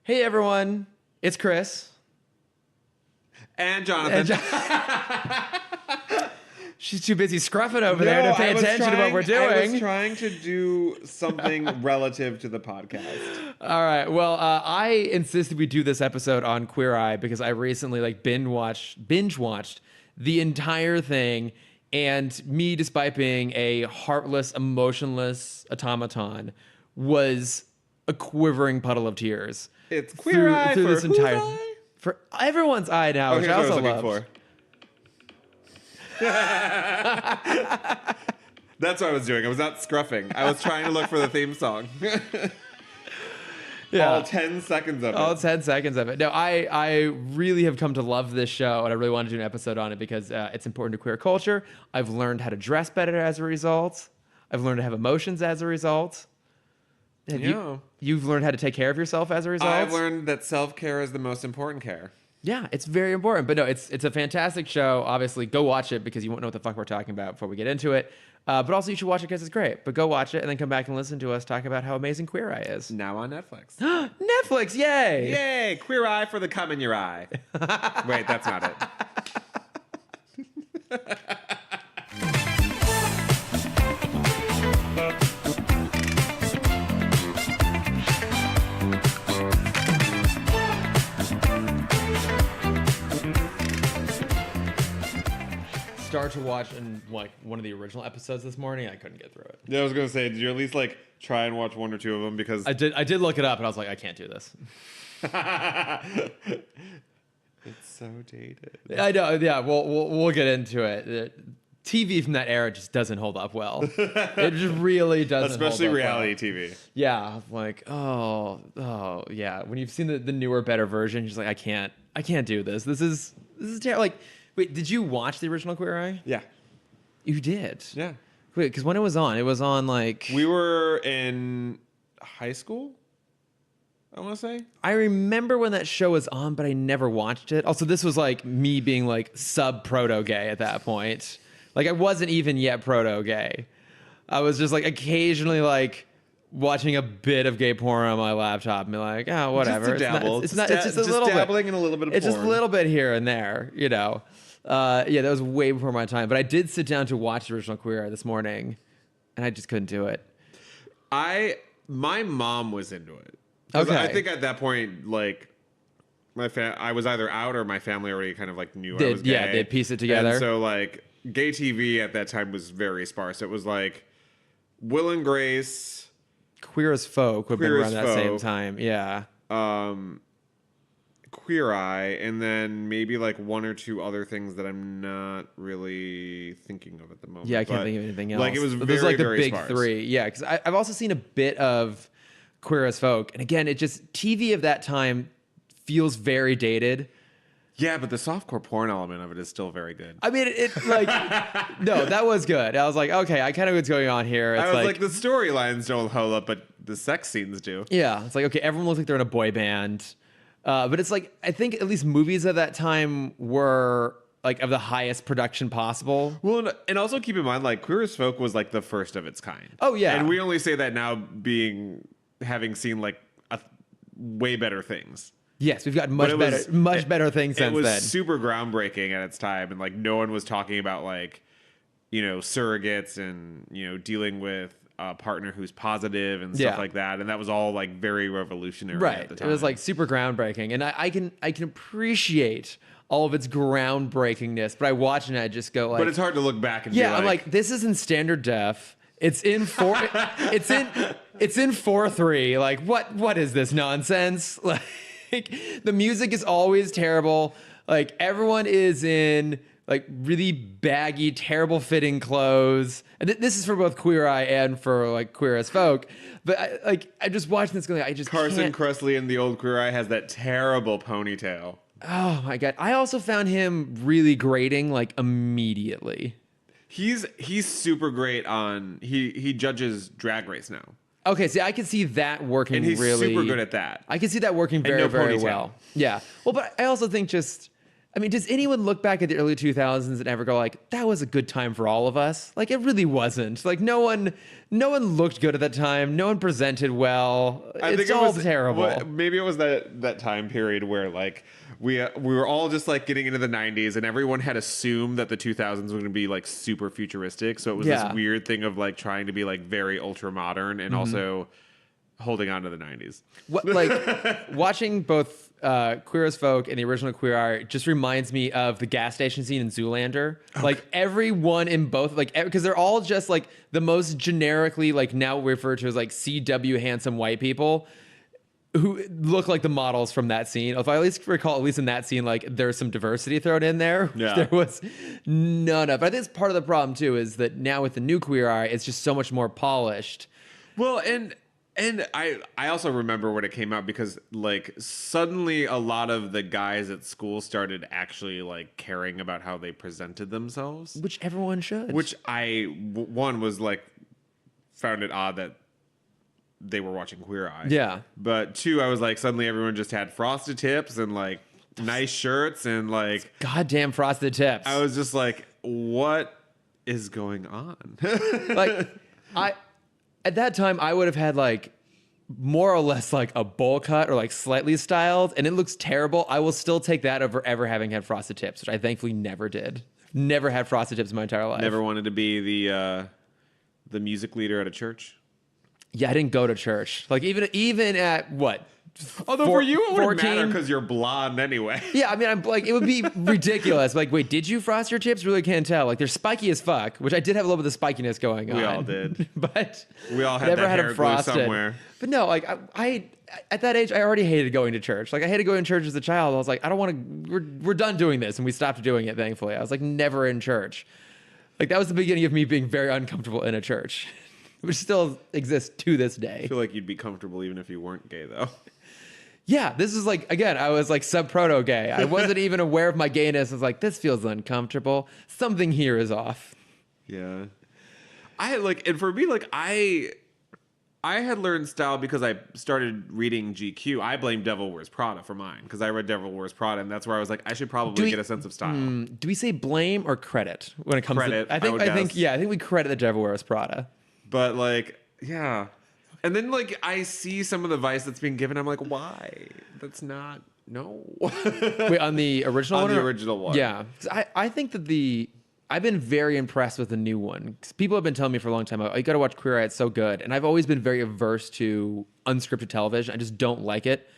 Hey everyone, it's Chris. And Jonathan. She's too busy scruffing over there to pay attention to what we're doing. I was trying to do something relative to the podcast. All right. Well, I insisted we do this episode on Queer Eye because I recently binge watched the entire thing, and me, despite being a heartless, emotionless automaton, was a quivering puddle of tears. It's Queer Eye through for this entire whose eye? For everyone's eye now, which I also love. That's what I was doing. I was not scruffing. I was trying to look for the theme song. Yeah. All 10 seconds of it. All 10 seconds of it. No, I really have come to love this show, and I really want to do an episode on it because it's important to queer culture. I've learned how to dress better as a result. I've learned to have emotions as a result. You've learned how to take care of yourself as a result. I've learned that self-care is the most important care. Yeah, it's very important. But no, it's a fantastic show. Obviously, go watch it because you won't know what the fuck we're talking about before we get into it. But also, you should watch it because it's great. But go watch it and then come back and listen to us talk about how amazing Queer Eye is. Now on Netflix. Netflix, yay! Yay! Queer Eye for the cum in your eye. Wait, that's not it. Start to watch and one of the original episodes this morning. I couldn't get through it. Yeah, I was gonna say, did you at least try and watch one or two of them? Because I did look it up, and I was like, I can't do this. It's so dated. I know. Yeah, we'll get into it. TV from that era just doesn't hold up well. It just really doesn't. Especially hold up reality well. TV. Yeah, oh yeah. When you've seen the newer, better version, you're just like, I can't do this. This is terrible. Wait, did you watch the original Queer Eye? Yeah. You did? Yeah. Wait, because when it was on we were in high school, I want to say. I remember when that show was on, but I never watched it. Also, this was me being sub-proto-gay at that point. I wasn't even yet proto-gay. I was just occasionally watching a bit of gay porn on my laptop and be like, oh, whatever. Just to dabble. It's just a little dabbling bit. in a little bit of it's porn. Just a little bit here and there, Yeah, that was way before my time. But I did sit down to watch the original Queer Eye this morning, and I just couldn't do it. My mom was into it. Okay. I think at that point, I was either out or my family already kind of knew I was gay. Yeah, they'd piece it together. And so gay TV at that time was very sparse. It was Will and Grace, Queer as Folk would have been Queer around as that Folk. same time. Yeah. Queer Eye, and then maybe one or two other things that I'm not really thinking of at the moment. Yeah, I can't think of anything else. It was but very, those the very big sparse. three. Yeah, because I've also seen a bit of Queer as Folk, and again, it just TV of that time feels very dated. Yeah, but the softcore porn element of it is still very good. I mean, no, that was good. I was like, okay, I kind of know what's going on here. It's I was the storylines don't hold up, but the sex scenes do. Yeah, it's okay, everyone looks like they're in a boy band. But it's I think at least movies of that time were of the highest production possible. Well, and also keep in mind, Queer as Folk was the first of its kind. Oh, yeah. And we only say that now having seen way better things. Yes, we've got much better things since then. It was super groundbreaking at its time, and no one was talking about surrogates and dealing with a partner who's positive and stuff like that, and that was all very revolutionary at the time. It was super groundbreaking, and I can appreciate all of its groundbreakingness, but I watch and I just go but it's hard to look back and be I'm this is in standard def. It's in 4 it's in 4:3. What is this nonsense? The music is always terrible. Everyone is in really baggy, terrible fitting clothes. And this is for both Queer Eye and for Queer as Folk. But I'm just watching this going, I just Carson can't. Kressley in the old Queer Eye has that terrible ponytail. Oh my God. I also found him really grating immediately. He's super great on he judges Drag Race now. Okay, see, I can see that working and he's really... super good at that. I can see that working very, no very ponytail. well. Yeah. Well, but I also think I mean, does anyone look back at the early 2000s and ever go like, that was a good time for all of us? Like, it really wasn't. Like, no one looked good at that time. No one presented well. It's all terrible. Maybe it was that time period where like we were all just like getting into the 90s and everyone had assumed that the 2000s were going to be like super futuristic. So it was this weird thing of like trying to be like very ultra modern and also holding on to the 90s. What, like watching both Queer as Folk and the original Queer Eye just reminds me of the gas station scene in Zoolander. Okay. Like everyone in both, like, because they're all just like the most generically like now referred to as like CW handsome white people who look like the models from that scene. If I at least recall, at least in that scene, like there's some diversity thrown in there. Yeah. There was none of. But I think it's part of the problem too is that now with the new Queer Eye, it's just so much more polished. Well, and I also remember when it came out because like suddenly a lot of the guys at school started actually like caring about how they presented themselves, which everyone should. Which one was like found it odd that they were watching Queer Eye. Yeah. But two, I was like suddenly everyone just had frosted tips and like nice shirts and like goddamn frosted tips. I was just like, what is going on? Like at that time, I would have had like more or less like a bowl cut or like slightly styled, and it looks terrible. I will still take that over ever having had frosted tips, which I thankfully never did. Never had frosted tips in my entire life. Never wanted to be the music leader at a church. Yeah, I didn't go to church. Like even at what? Although for you, it wouldn't matter because you're blonde anyway. Yeah, I mean, I'm like, it would be ridiculous. Like, wait, did you frost your tips? Really can't tell. Like, they're spiky as fuck, which I did have a little bit of spikiness going on. We all did. But we all had never that had hair them frosted somewhere. But no, like, I at that age, I already hated going to church. Like, I hated going to church as a child. I was like, I don't want to, we're done doing this. And we stopped doing it, thankfully. I was like, never in church. Like, that was the beginning of me being very uncomfortable in a church, which still exists to this day. I feel like you'd be comfortable even if you weren't gay, though. Yeah, this is like, again, I was like sub-proto gay. I wasn't even aware of my gayness. I was like, this feels uncomfortable. Something here is off. Yeah. And for me, like, I had learned style because I started reading GQ. I blame Devil Wears Prada for mine because I read Devil Wears Prada, and that's where I was like, I should probably get a sense of style. Do we say blame or credit when it comes credit, to... I think we credit the Devil Wears Prada. But, like, yeah... And then, like, I see some of the advice that's being given. I'm like, why? That's not... No. Wait, on the original one? On the original one. Yeah. I think that I've been very impressed with the new one. 'Cause people have been telling me for a long time, oh, you got to watch Queer Eye, it's so good. And I've always been very averse to unscripted television. I just don't like it.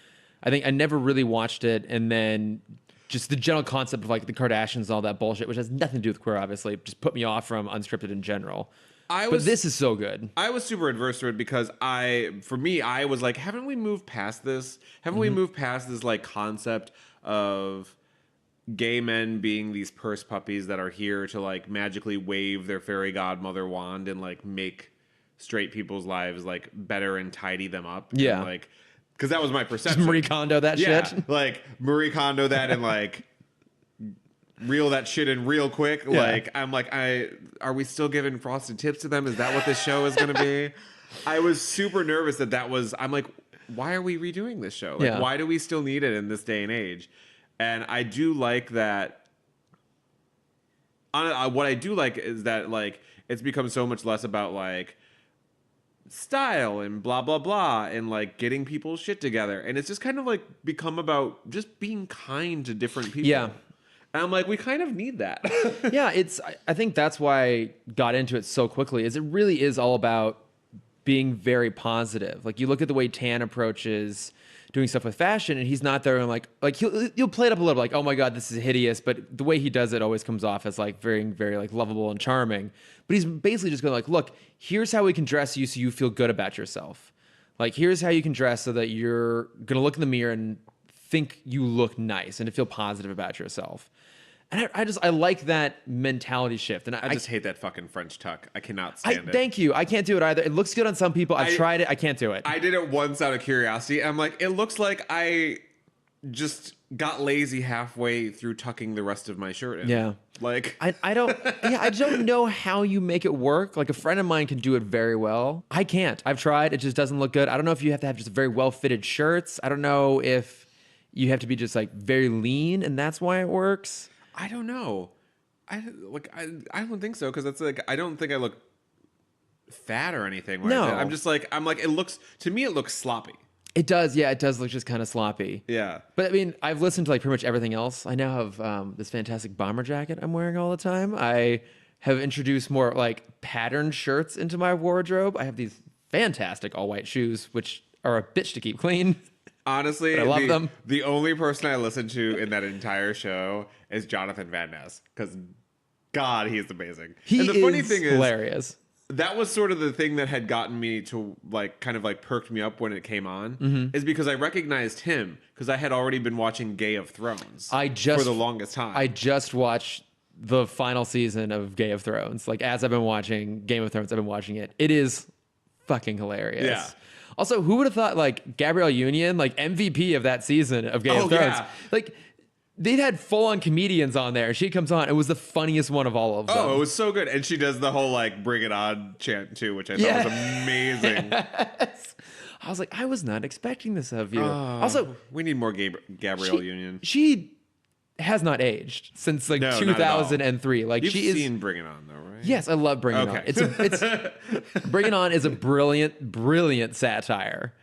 I think I never really watched it. And then just the general concept of, like, the Kardashians and all that bullshit, which has nothing to do with queer, obviously, just put me off from unscripted in general. But this is so good. I was super adverse to it because I was like, haven't we moved past this? Haven't we moved past this like concept of gay men being these purse puppies that are here to like magically wave their fairy godmother wand and like make straight people's lives like better and tidy them up? Yeah. And, like, because that was my perception. Just Marie Kondo that shit. Like Marie Kondo that and like reel that shit in real quick. Yeah. Like, I'm like, are we still giving frosted tips to them? Is that what this show is going to be? I was super nervous I'm like, why are we redoing this show? Like, why do we still need it in this day and age? And I do like that. What I do like is that, like, it's become so much less about, like, style and blah, blah, blah, and, like, getting people's shit together. And it's just kind of, like, become about just being kind to different people. Yeah. And I'm like, we kind of need that. Yeah, I think that's why I got into it so quickly, is it really is all about being very positive. Like, you look at the way Tan approaches doing stuff with fashion, and he's not there and like he'll play it up a little, like, oh my God, this is hideous, but the way he does it always comes off as like very, very like lovable and charming. But he's basically just going like, look, here's how we can dress you so you feel good about yourself. Like, here's how you can dress so that you're going to look in the mirror and think you look nice and to feel positive about yourself. And I like that mentality shift. And I just hate that fucking French tuck. I cannot stand it. Thank you. I can't do it either. It looks good on some people. I've tried it. I can't do it. I did it once out of curiosity. I'm like, it looks like I just got lazy halfway through tucking the rest of my shirt in. Yeah. Like, I don't know how you make it work. Like, a friend of mine can do it very well. I can't. I've tried. It just doesn't look good. I don't know if you have to have just very well fitted shirts. I don't know if you have to be just like very lean, and that's why it works? I don't know. I don't think so, because that's like, I don't think I look fat or anything. No. I'm just like, it looks, to me, it looks sloppy. It does, yeah. It does look just kind of sloppy. Yeah. But I mean, I've listened to like pretty much everything else. I now have this fantastic bomber jacket I'm wearing all the time. I have introduced more like patterned shirts into my wardrobe. I have these fantastic all white shoes, which are a bitch to keep clean. Honestly, I love them. The only person I listen to in that entire show is Jonathan Van Ness, because God, he's amazing. And the funny thing is, hilarious. That was sort of the thing that had gotten me to like kind of like perked me up when it came on, is because I recognized him because I had already been watching Game of Thrones for the longest time. I just watched the final season of Game of Thrones. Like, as I've been watching Game of Thrones, I've been watching it. It is fucking hilarious. Yeah. Also, who would have thought like Gabrielle Union, like MVP of that season of Game of Thrones, like they'd had full-on comedians on there. She comes on. It was the funniest one of all of them. Oh, it was so good. And she does the whole like "Bring It On" chant too, which I thought was amazing. Yes. I was like, I was not expecting this of you. Also, we need more Gabrielle Union. She has not aged since like 2003. Like, You've she is seen "Bring It On" though, right? Yes, I love Bring It On. It's Bring It On is a brilliant satire.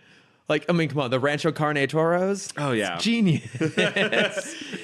Like, I mean, come on, the Rancho Carne Toros. Oh yeah, it's genius. And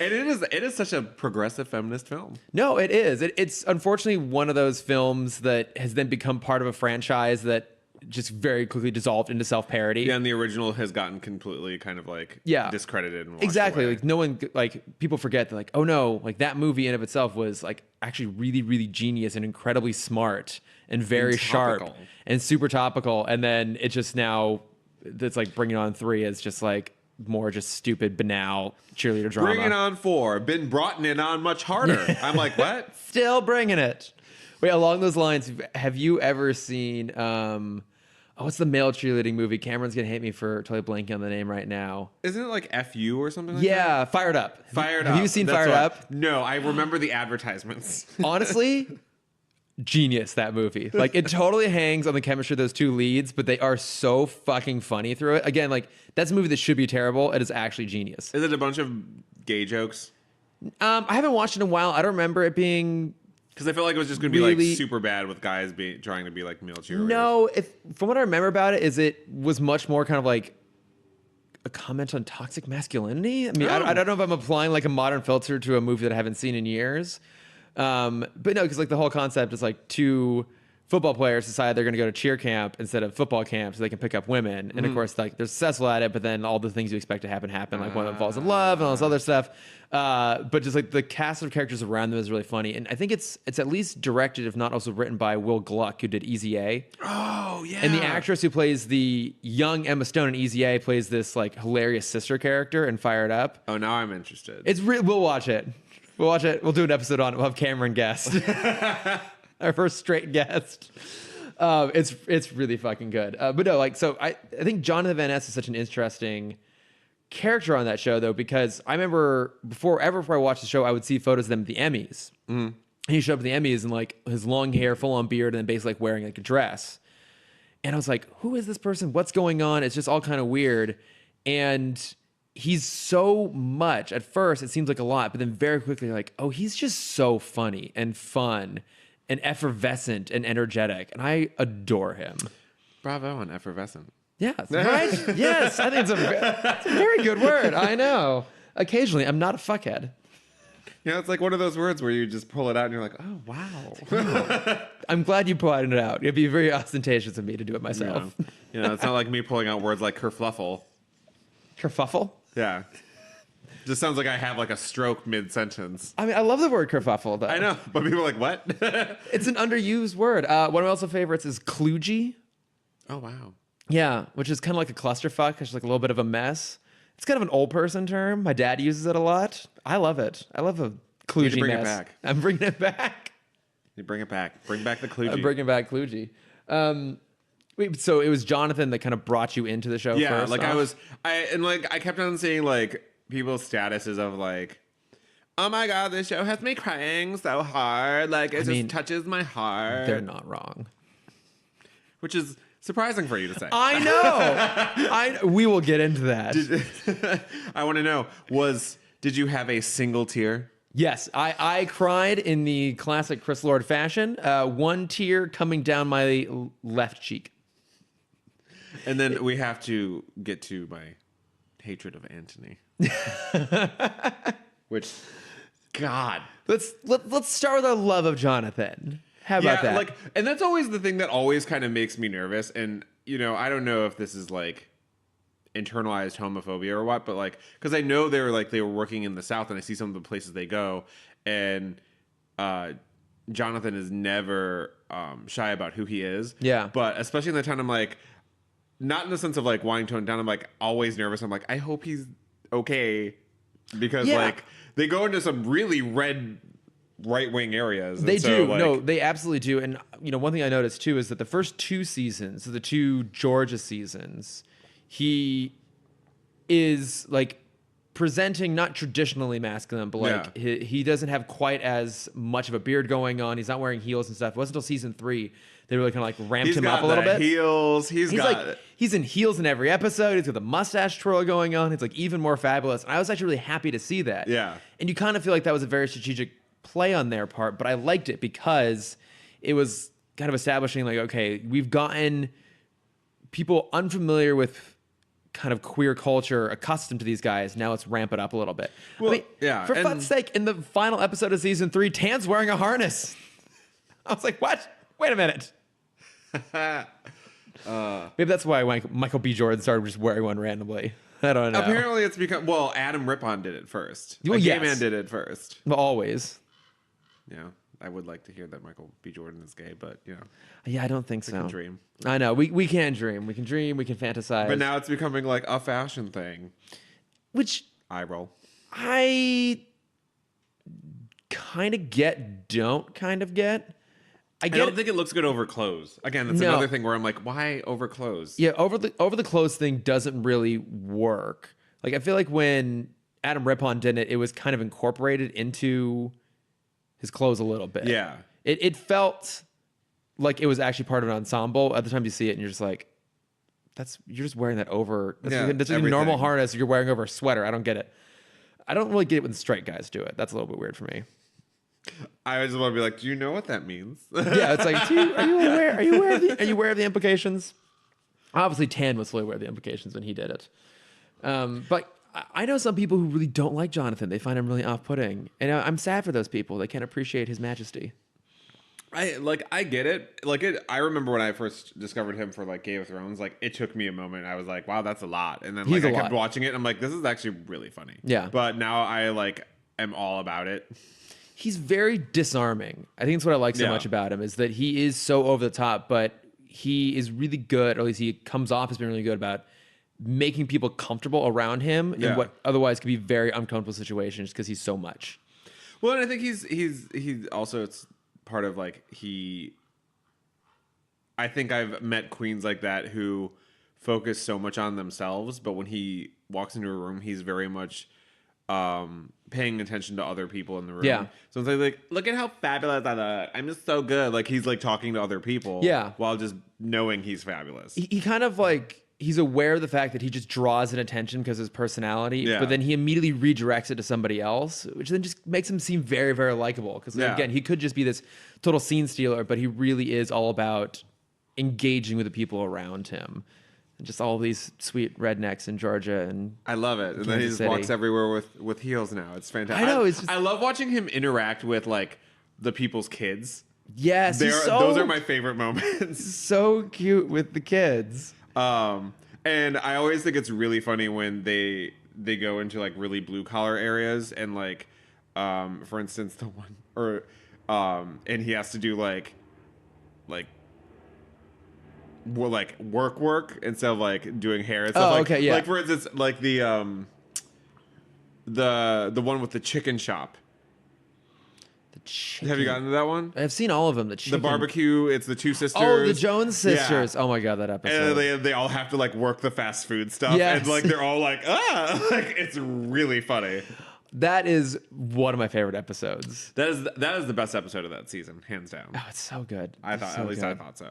it is such a progressive feminist film. No, it is. It's unfortunately one of those films that has then become part of a franchise that just very quickly dissolved into self-parody. Yeah, and the original has gotten completely kind of like discredited and washed exactly away. Like, no one, like, people forget that, like, oh no, like that movie in of itself was like actually really, really genius and incredibly smart and very sharp and super topical, and then it just now it's like Bring It On 3 is just like more just stupid, banal cheerleader drama. Bring It On 4, been brought in on much harder. I'm like, what? Still bringing it. Wait, along those lines, have you ever seen what's the male cheerleading movie? Cameron's gonna hate me for totally blanking on the name right now. Isn't it like FU or something like that? Yeah, Fired Up. Fired Up. Have you seen Fired Up? No, I remember the advertisements. Honestly, genius, that movie. Like, it totally hangs on the chemistry of those two leads, but they are so fucking funny through it. Again, like, that's a movie that should be terrible. It is actually genius. Is it a bunch of gay jokes? I haven't watched it in a while. I don't remember it being... Because I felt like it was just going to be like super bad with guys trying to be like male cheerleaders. No, from what I remember about it, is it was much more kind of like a comment on toxic masculinity. I mean, I don't know if I'm applying like a modern filter to a movie that I haven't seen in years. But no, because like the whole concept is like two football players decide they're going to go to cheer camp instead of football camp so they can pick up women. And of course, like, they're successful at it, but then all the things you expect to happen. Like, one of them falls in love and all this other stuff. But just like the cast of characters around them is really funny. And I think it's at least directed, if not also written, by Will Gluck, who did Easy A. Oh, yeah. And the actress who plays the young Emma Stone in Easy A plays this like hilarious sister character in Fired Up. Oh, now I'm interested. We'll watch it. We'll watch it. We'll do an episode on it. We'll have Cameron guest. Our first straight guest. It's really fucking good. But no, like, so I think Jonathan Van Ness is such an interesting character on that show, though, because I remember before I watched the show, I would see photos of them at the Emmys. And he showed up at the Emmys and like his long hair, full on beard, and then basically like wearing like a dress. And I was like, who is this person? What's going on? It's just all kind of weird. And he's so much. At first, it seems like a lot, but then very quickly, like, oh, he's just so funny and fun and effervescent and energetic, and I adore him. Bravo on effervescent. Yes, right? Yes, I think it's a very good word. I know. Occasionally, I'm not a fuckhead. Yeah, it's like one of those words where you just pull it out and you're like, oh, wow. I'm glad you pointed it out. It'd be very ostentatious of me to do it myself. Yeah, it's not like me pulling out words like kerfluffle. Kerfuffle? Yeah. Just sounds like I have like a stroke mid-sentence. I mean, I love the word kerfuffle, though. I know, but people are like, what? It's an underused word. One of my also favorites is kludgy. Oh, wow. Yeah, which is kind of like a clusterfuck. It's like a little bit of a mess. It's kind of an old person term. My dad uses it a lot. I love it. I love a kludgy bring mess. it back. I'm bringing it back. You bring it back. Bring back the kludgy. I'm bringing back kludgy. Wait, so it was Jonathan that kind of brought you into the show first? Yeah, like I kept on seeing like people's statuses of like, oh my God, this show has me crying so hard. Like, it just touches my heart. They're not wrong. Which is Surprising for you to say. I know. We will get into that. I want to know, did you have a single tear? Yes, I cried in the classic Chris Lord fashion. One tear coming down my left cheek. And then we have to get to my hatred of Anthony. Which, God. Let's start with our love of Jonathan. How about that? Like, and that's always the thing that always kind of makes me nervous. And, you know, I don't know if this is like internalized homophobia or what, but like, because I know they were working in the South, and I see some of the places they go, and Jonathan is never shy about who he is. Yeah. But especially in the time, I'm like, not in the sense of like wanting to tone down. I'm like always nervous. I'm like, I hope he's okay, because like they go into some really red right-wing areas. They do. No, they absolutely do. And you know, one thing I noticed too is that the first 2 seasons, so the 2 Georgia seasons, he is like presenting not traditionally masculine, but like he doesn't have quite as much of a beard going on. He's not wearing heels and stuff. It wasn't until season 3 they really kind of like ramped him up a little bit. Heels. He's in heels in every episode. He's got the mustache twirl going on. It's like even more fabulous. And I was actually really happy to see that. Yeah. And you kind of feel like that was a very strategic play on their part, but I liked it because it was kind of establishing like, okay, we've gotten people unfamiliar with kind of queer culture accustomed to these guys. Now let's ramp it up a little bit. Well, I mean, for fun's sake, in the final episode of season 3, Tan's wearing a harness. I was like, what? Wait a minute. Maybe that's why Michael B. Jordan started just wearing one randomly. I don't know. Apparently it's because, well, Adam Rippon did it first. Well, Gay Man did it first. Well, always. Yeah. I would like to hear that Michael B. Jordan is gay, but, you know. Yeah, I don't think so. We can dream. I know. We can dream. We can dream. We can fantasize. But now it's becoming like a fashion thing. Which I roll. I kind of get, don't kind of get. I don't think it looks good over clothes. Again, that's another thing where I'm like, why over clothes? Yeah, over the clothes thing doesn't really work. Like, I feel like when Adam Rippon did it, it was kind of incorporated into his clothes a little bit. Yeah. It felt like it was actually part of an ensemble. At the time you see it, and you're just like, you're just wearing that over. That's a normal harness you're wearing over a sweater. I don't get it. I don't really get it when straight guys do it. That's a little bit weird for me. I just want to be like, do you know what that means? Yeah, it's like, are you aware of the implications? Obviously, Tan was fully aware of the implications when he did it. But I know some people who really don't like Jonathan. They find him really off-putting, and I'm sad for those people. They can't appreciate his majesty. I get it. I remember when I first discovered him for like Game of Thrones. Like, it took me a moment. I was like, wow, that's a lot. And then like I kept watching it, and I'm like, this is actually really funny. Yeah. But now I like am all about it. He's very disarming. I think that's what I like so much about him, is that he is so over the top, but he is really good, or at least he comes off as being really good about making people comfortable around him in what otherwise could be very uncomfortable situations because he's so much. Well, and I think he's also, it's part of like I think I've met queens like that who focus so much on themselves, but when he walks into a room, he's very much paying attention to other people in the room. Yeah. So it's like, look at how fabulous I'm just so good. Like, he's like talking to other people. Yeah. While just knowing he's fabulous. He kind of like, he's aware of the fact that he just draws an attention because of his personality, but then he immediately redirects it to somebody else, which then just makes him seem very, very likable. Because again, he could just be this total scene stealer, but he really is all about engaging with the people around him. And just all these sweet rednecks in Georgia, and I love it. And then he just walks everywhere with heels now. It's fantastic. I know. It's just, I love watching him interact with like the people's kids. Yes, those are my favorite moments. So cute with the kids. And I always think it's really funny when they go into like really blue collar areas, and like for instance the one, or and he has to do like work instead of like doing hair and stuff. Okay, yeah. Like, for instance, like the one with the chicken shop. The chicken. Have you gotten to that one? I've seen all of them. The barbecue. It's the two sisters. Oh, the Jones sisters. Yeah. Oh my god, that episode. And they all have to like work the fast food stuff. Yes. And like they're all like, like it's really funny. That is one of my favorite episodes. That is the best episode of that season, hands down. Oh, it's so good. I thought so.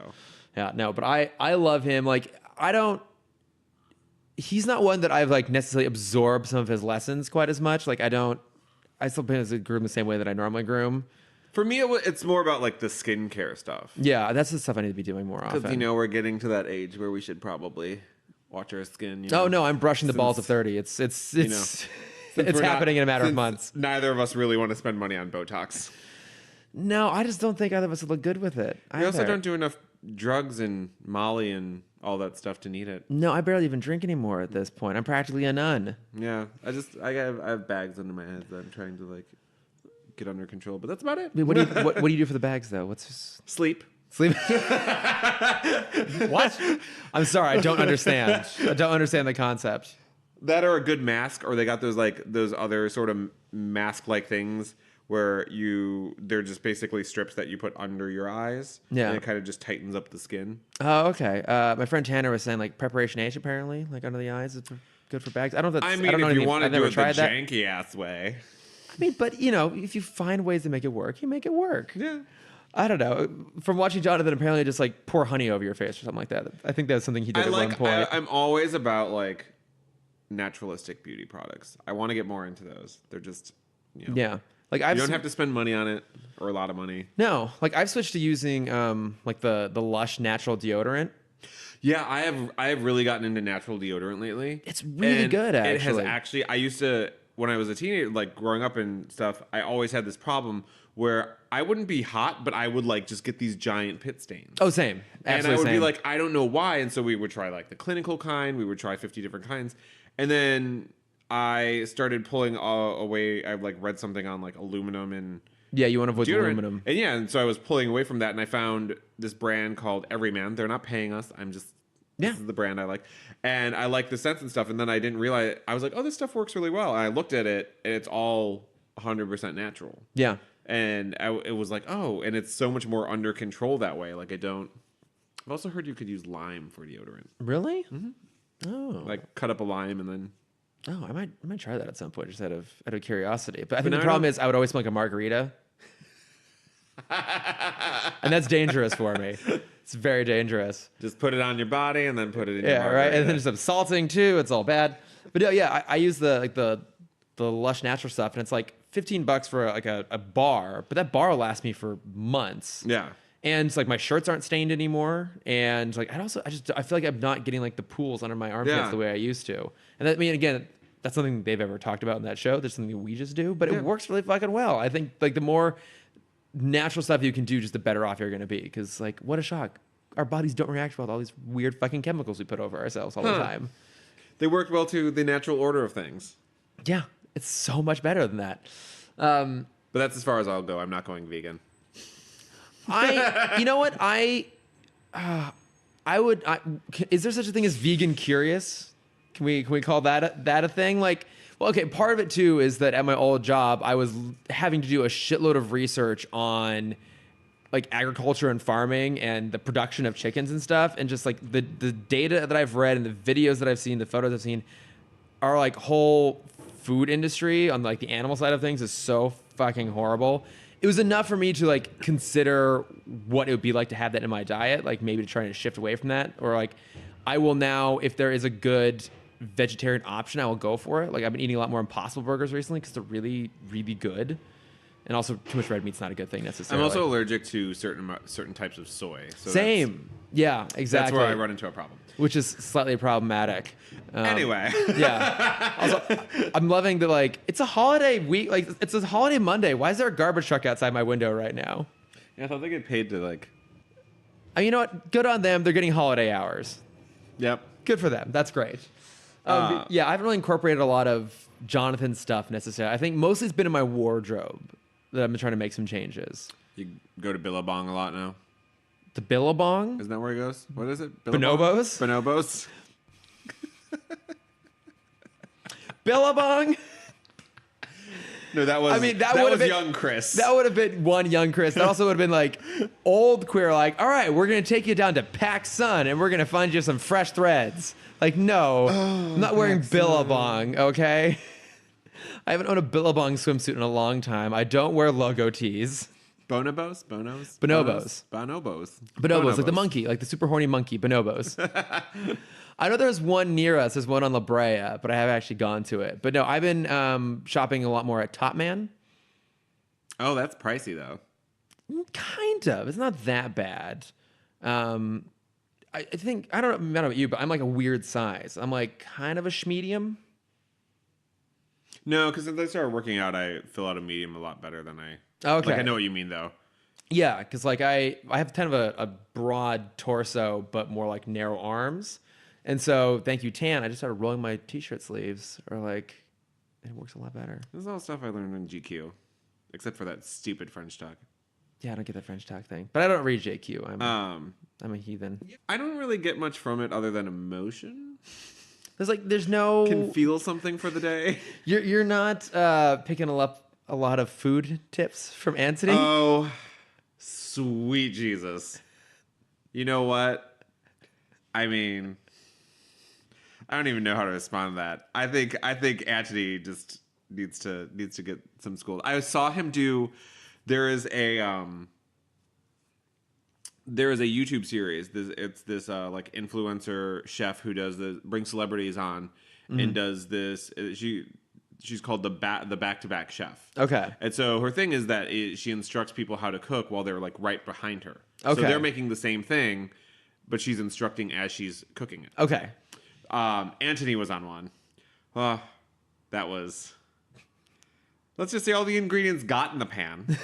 Yeah, no, but I love him. Like, I don't. He's not one that I've like necessarily absorbed some of his lessons quite as much. Like, I don't. I still groom the same way that I normally groom. For me, it's more about like the skincare stuff. Yeah, that's the stuff I need to be doing more often. Because we're getting to that age where we should probably watch our skin. Oh no, I'm brushing the balls of 30. It's it's happening in a matter of months. Neither of us really want to spend money on Botox. No, I just don't think either of us would look good with it. We also don't do enough drugs and Molly and all that stuff to need it. No, I barely even drink anymore at this point. I'm practically a nun. Yeah, I have bags under my head that I'm trying to like get under control, but that's about it. What do you do for the bags though? Sleep? What? I'm sorry, I don't understand. I don't understand the concept. That or a good mask, or they got those other sort of mask-like things where they're just basically strips that you put under your eyes. Yeah. And it kind of just tightens up the skin. Oh, okay. My friend Tanner was saying like Preparation H apparently, like under the eyes, it's good for bags. I don't know if that's, I don't know if you want to do it the that. janky ass way. I mean, but if you find ways to make it work, you make it work. Yeah. I don't know. From watching Jonathan, apparently just like pour honey over your face or something like that. I think that's something he did at one point. I'm always about like naturalistic beauty products. I want to get more into those. They're just, yeah. Like you don't have to spend money on it or a lot of money. No, like I've switched to using like the Lush natural deodorant. Yeah, I have really gotten into natural deodorant lately. It's really good. Actually, I used to, when I was a teenager, like growing up and stuff, I always had this problem where I wouldn't be hot, but I would like just get these giant pit stains. Oh, same. Absolutely and I would same. be like, I don't know why. And so we would try like the clinical kind. We would try 50 different kinds. And then I started pulling away. I like read something on like aluminum and yeah, you want to avoid the deodorant. aluminum. And so I was pulling away from that, and I found this brand called Everyman. They're not paying us. This is the brand I like, and I like the scents and stuff. And then I didn't realize, I was like, oh, this stuff works really well. And I looked at it, and it's all 100% natural. Yeah, and it was like, oh, and it's so much more under control that way. Like I've also heard you could use lime for deodorant. Really? Mm-hmm. Oh, like cut up a lime and then. Oh, I might try that at some point, just out of curiosity. But I think the problem is I would always smell like a margarita, and that's dangerous for me. It's very dangerous. Just put it on your body and then put it in your margarita. Right. And then there's some salting too. It's all bad. But yeah, I use the Lush natural stuff, and it's like $15 for a bar, but that bar will last me for months. Yeah. And it's like my shirts aren't stained anymore, and like I feel like I'm not getting like the pools under my armpits the way I used to. And that, I mean, again, that's something they've ever talked about in that show. There's something we just do, but it works really fucking well. I think like the more natural stuff you can do, just the better off you're going to be. Because like, what a shock! Our bodies don't react well to all these weird fucking chemicals we put over ourselves all the time. They work well to the natural order of things. Yeah, it's so much better than that. But that's as far as I'll go. I'm not going vegan. You know what? Is there such a thing as vegan curious? Can we call that a thing? Like, well, okay, part of it too is that at my old job, I was having to do a shitload of research on like agriculture and farming and the production of chickens and stuff. And just like the data that I've read and the videos that I've seen, the photos I've seen are like whole food industry on like the animal side of things is so fucking horrible. It was enough for me to like consider what it would be like to have that in my diet, like maybe to try and shift away from that. Or like I will now, if there is a good vegetarian option, I will go for it. Like I've been eating a lot more Impossible Burgers recently because they're really, really good. And also too much red meat's not a good thing necessarily. I'm also allergic to certain types of soy. So same. Yeah, exactly. That's where I run into a problem. Which is slightly problematic. Anyway. Yeah. Also, I'm loving that, like, it's a holiday week. Like, it's a holiday Monday. Why is there a garbage truck outside my window right now? Yeah, I thought they get paid to, like... I mean, you know what? Good on them. They're getting holiday hours. Yep. Good for them. That's great. Yeah, I haven't really incorporated a lot of Jonathan's stuff necessarily. I think mostly it's been in my wardrobe that I've been trying to make some changes. You go to Billabong a lot now? The Billabong? Isn't that where he goes? What is it? Bonobos? Bonobos? Billabong? No, that was that was young Chris. That would have been one young Chris. That also would have been like old queer, like, all right, we're going to take you down to PacSun and we're going to find you some fresh threads. Like, no, I'm not wearing Billabong, okay? I haven't owned a Billabong swimsuit in a long time. I don't wear logo tees. Bonobos? Bonobos, like the monkey, like the super horny monkey, bonobos. I know there's one near us. There's one on La Brea, but I haven't actually gone to it. But no, I've been shopping a lot more at Top Man. Oh, that's pricey though. Kind of. It's not that bad. I think I don't know about you, but I'm like a weird size. I'm like kind of a schmedium. No, because if I started working out, I fill out a medium a lot better than I. Okay. Like I know what you mean though. Yeah, because like I have kind of a broad torso, but more like narrow arms. And so, thank you, Tan. I just started rolling my t-shirt sleeves, or like, it works a lot better. This is all stuff I learned in GQ, except for that stupid French talk. Yeah, I don't get that French talk thing, but I don't read JQ. I'm a heathen. I don't really get much from it other than emotion. There's no Can feel something for the day. You're not picking up a lot of food tips from Anthony. Oh, sweet Jesus! You know what? I mean, I don't even know how to respond to that. I think Antony just needs to get some school. I saw him do. There is a YouTube series. It's this like influencer chef who brings celebrities on and does this. She's called the back-to-back chef. Okay. And so her thing is that she instructs people how to cook while they're like right behind her. Okay. So they're making the same thing, but she's instructing as she's cooking it. Okay. Antony was on one. That was. Let's just say all the ingredients got in the pan.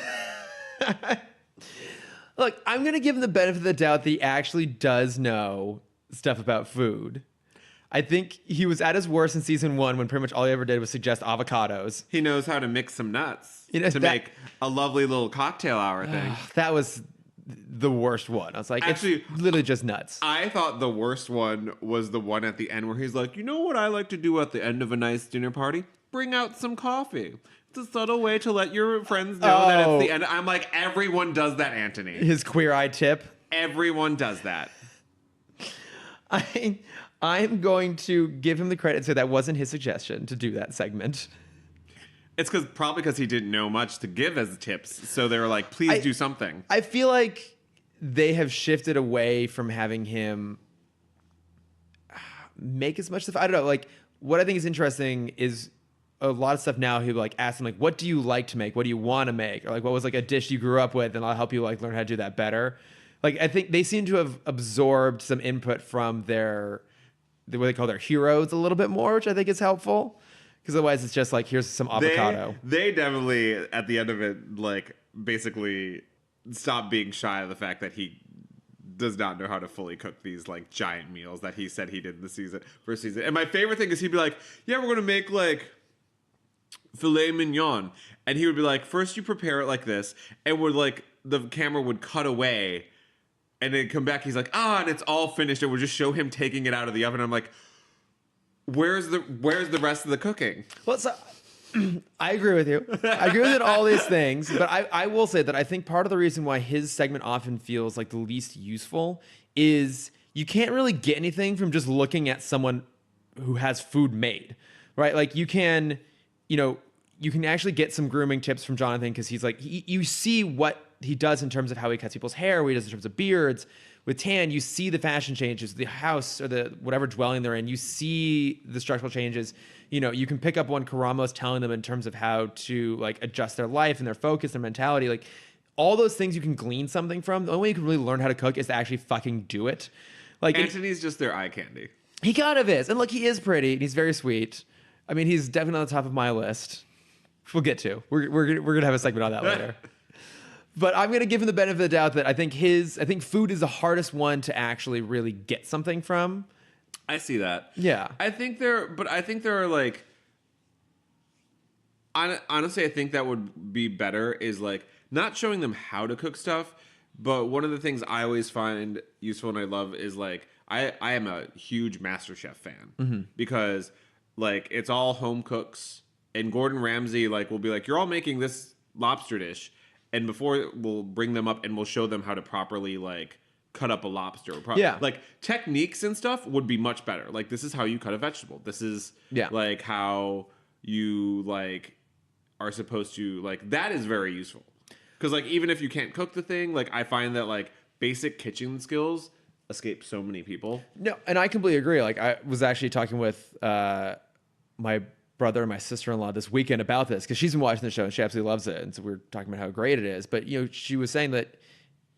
Look, I'm going to give him the benefit of the doubt that he actually does know stuff about food. I think he was at his worst in season 1 when pretty much all he ever did was suggest avocados. He knows how to mix some nuts to make a lovely little cocktail hour thing. That was the worst one. I was like, actually, it's literally just nuts. I thought the worst one was the one at the end where he's like, you know what I like to do at the end of a nice dinner party? Bring out some coffee. It's a subtle way to let your friends know that it's the end. I'm like, everyone does that, Antony. His queer eye tip. Everyone does that. I'm going to give him the credit and say that wasn't his suggestion to do that segment. It's probably because he didn't know much to give as tips. So they were like, please do something. I feel like they have shifted away from having him make as much stuff. I don't know. Like, what I think is interesting is a lot of stuff now. He like asks him like, what do you like to make? What do you want to make? Or like, what was like a dish you grew up with? And I'll help you like learn how to do that better. Like, I think they seem to have absorbed some input from what they call their heroes a little bit more, which I think is helpful. Because otherwise it's just like, here's some avocado. They definitely, at the end of it, like basically stopped being shy of the fact that he does not know how to fully cook these like giant meals that he said he did in the first season. And my favorite thing is he'd be like, yeah, we're going to make like filet mignon. And he would be like, first you prepare it like this. And would like, the camera would cut away and then come back. He's like, and it's all finished. And we'll just show him taking it out of the oven. I'm like, where's the rest of the cooking? Well, so I agree with you. I agree with all these things, but I will say that I think part of the reason why his segment often feels like the least useful is you can't really get anything from just looking at someone who has food made, right? Like you can actually get some grooming tips from Jonathan because he's like, you see what he does in terms of how he cuts people's hair, what he does in terms of beards. With Tan, you see the fashion changes, the house or the whatever dwelling they're in. You see the structural changes. You know, you can pick up what Karamos telling them in terms of how to like adjust their life and their focus, their mentality. Like all those things you can glean something from. The only way you can really learn how to cook is to actually fucking do it. Like Antony's just their eye candy. He kind of is. And look, he is pretty and he's very sweet. I mean, he's definitely on the top of my list. Which we'll get to. We're gonna have a segment on that later. But I'm going to give him the benefit of the doubt that I think food is the hardest one to actually really get something from. I see that. Yeah. I think there are like, honestly, I think that would be better is like not showing them how to cook stuff. But one of the things I always find useful and I love is like, I am a huge MasterChef fan because like it's all home cooks and Gordon Ramsay like will be like, you're all making this lobster dish. And before we'll bring them up and we'll show them how to properly like cut up a lobster. Like techniques and stuff would be much better. Like this is how you cut a vegetable. This is like how you like are supposed to like that is very useful. Because like even if you can't cook the thing, like I find that like basic kitchen skills escape so many people. No, and I completely agree. Like I was actually talking with my brother and my sister-in-law this weekend about this because she's been watching the show and she absolutely loves it. And so we were talking about how great it is. But she was saying that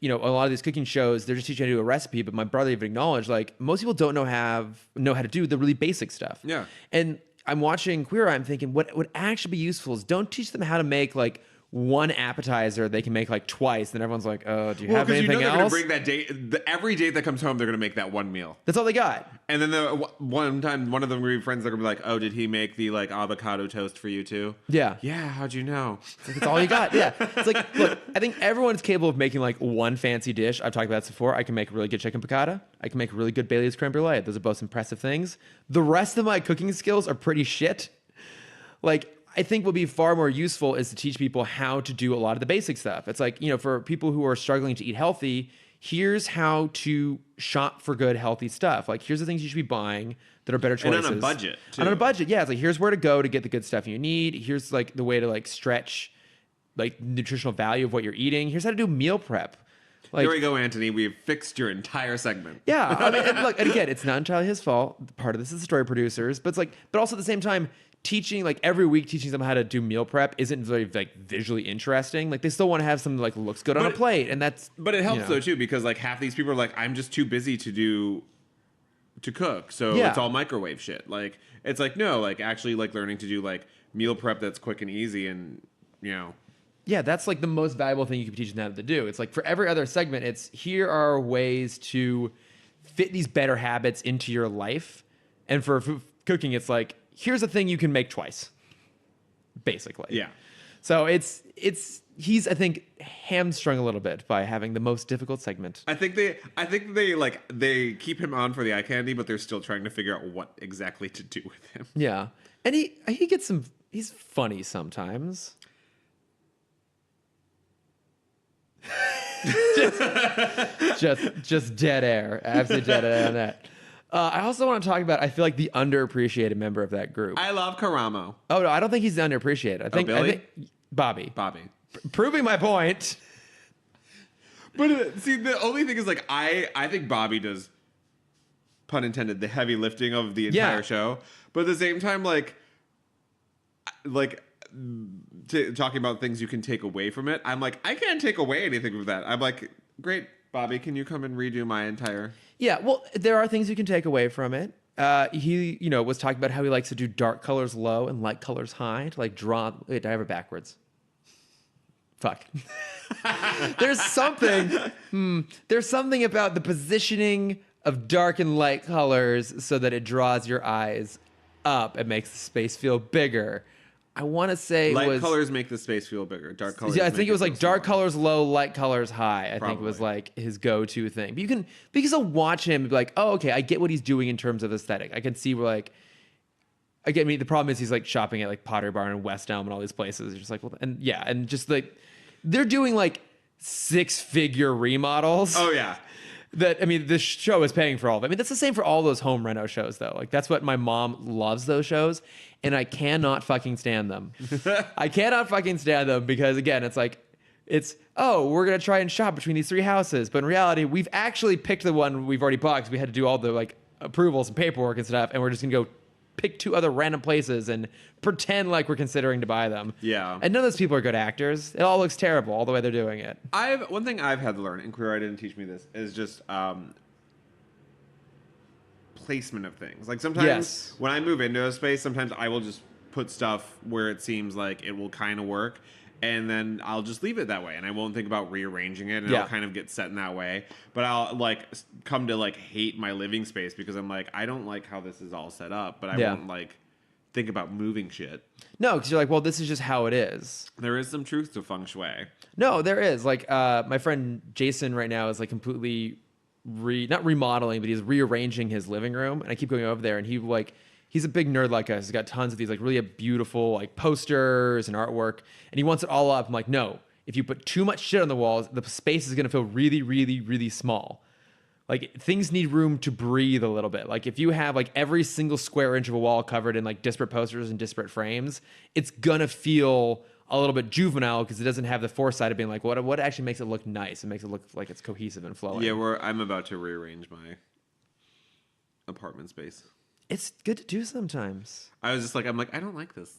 a lot of these cooking shows, they're just teaching you how to do a recipe. But my brother even acknowledged like most people don't know how to do the really basic stuff. Yeah. And I'm watching Queer Eye, I'm thinking what would actually be useful is don't teach them how to make like one appetizer they can make like twice. Then everyone's like, oh, do you have anything they're else? Gonna bring that date. Every date that comes home, they're gonna make that one meal. That's all they got. And then one time, one of them will be friends. They're gonna be like, "Oh, did he make the like avocado toast for you too?" Yeah. Yeah. How'd you know? That's all you got. Yeah. It's like, look, I think everyone's capable of making like one fancy dish. I've talked about this before. I can make a really good chicken piccata. I can make a really good Bailey's creme brulee. Those are both impressive things. The rest of my cooking skills are pretty shit. Like, I think what would be far more useful is to teach people how to do a lot of the basic stuff. It's like, for people who are struggling to eat healthy, here's how to shop for good, healthy stuff. Like, here's the things you should be buying that are better choices. And on a budget, too. On a budget, yeah. It's like, here's where to go to get the good stuff you need. Here's, like, the way to, like, stretch, like, nutritional value of what you're eating. Here's how to do meal prep. Like, here we go, Anthony. We've fixed your entire segment. Yeah. I mean, and look, and again, it's not entirely his fault. Part of this is the story producers. But it's like, but also at the same time, teaching like every week teaching them how to do meal prep isn't very like visually interesting. Like they still want to have something that like looks good on a plate, and that's but it helps though too, because like half these people are like, I'm just too busy to cook, so it's all microwave shit. Like it's like no, like actually like learning to do like meal prep that's quick and easy, and yeah, that's like the most valuable thing you can be teaching them to do. It's like for every other segment, it's here are ways to fit these better habits into your life, and for cooking, it's like, here's a thing you can make twice, basically. Yeah. So he's I think hamstrung a little bit by having the most difficult segment. I think they keep him on for the eye candy, but they're still trying to figure out what exactly to do with him. Yeah, and he gets he's funny sometimes. just dead air, absolute dead air on that. I also want to talk about, I feel like the underappreciated member of that group. I love Karamo. Oh, no, I don't think he's underappreciated. I think Bobby. Proving my point. But see, the only thing is like, I think Bobby does, pun intended, the heavy lifting of the entire show. But at the same time, talking about things you can take away from it, I'm like, I can't take away anything from that. I'm like, great, Bobby, can you come and redo my entire... Yeah, well, there are things you can take away from it. He, was talking about how he likes to do dark colors low and light colors high to like draw. Wait, I have it backwards. Fuck. There's something about the positioning of dark and light colors so that it draws your eyes up and makes the space feel bigger. I want to say light colors make the space feel bigger. Dark colors. Yeah, I think it was like dark colors low, light colors high. I think it was like his go-to thing. But because I'll watch him and be like, oh, okay, I get what he's doing in terms of aesthetic. I can see where like, the problem is he's like shopping at like Pottery Barn and West Elm and all these places. You're just like, well, and yeah, and just like they're doing like 6-figure remodels. Oh yeah. This show is paying for all of it. That's the same for all those home reno shows, though. Like, that's what my mom loves, those shows, and I cannot fucking stand them. I cannot fucking stand them because, again, it's like, we're going to try and shop between these 3 houses. But in reality, we've actually picked the one we've already bought because we had to do all the, like, approvals and paperwork and stuff, and we're just going to go pick 2 other random places and pretend like we're considering to buy them. Yeah. And none of those people are good actors. It all looks terrible all the way they're doing it. One thing I've had to learn, and Queer Eye didn't teach me this, is just placement of things. Like sometimes when I move into a space, sometimes I will just put stuff where it seems like it will kind of work. And then I'll just leave it that way, and I won't think about rearranging it, and it'll kind of get set in that way. But I'll like come to like hate my living space because I'm like, I don't like how this is all set up, but I won't like think about moving shit. No, because you're like, well, this is just how it is. There is some truth to feng shui. No, there is. Like my friend Jason right now is like completely not remodeling, but he's rearranging his living room, and I keep going over there, and he's a big nerd like us. He's got tons of these like really beautiful like posters and artwork, and he wants it all up. I'm like, no, if you put too much shit on the walls, the space is going to feel really, really, really small. Like things need room to breathe a little bit. Like if you have like every single square inch of a wall covered in like disparate posters and disparate frames, it's going to feel a little bit juvenile because it doesn't have the foresight of being like, what actually makes it look nice? It makes it look like it's cohesive and flowing. Yeah, I'm about to rearrange my apartment space. It's good to do sometimes. I was just like, I'm like, I don't like this.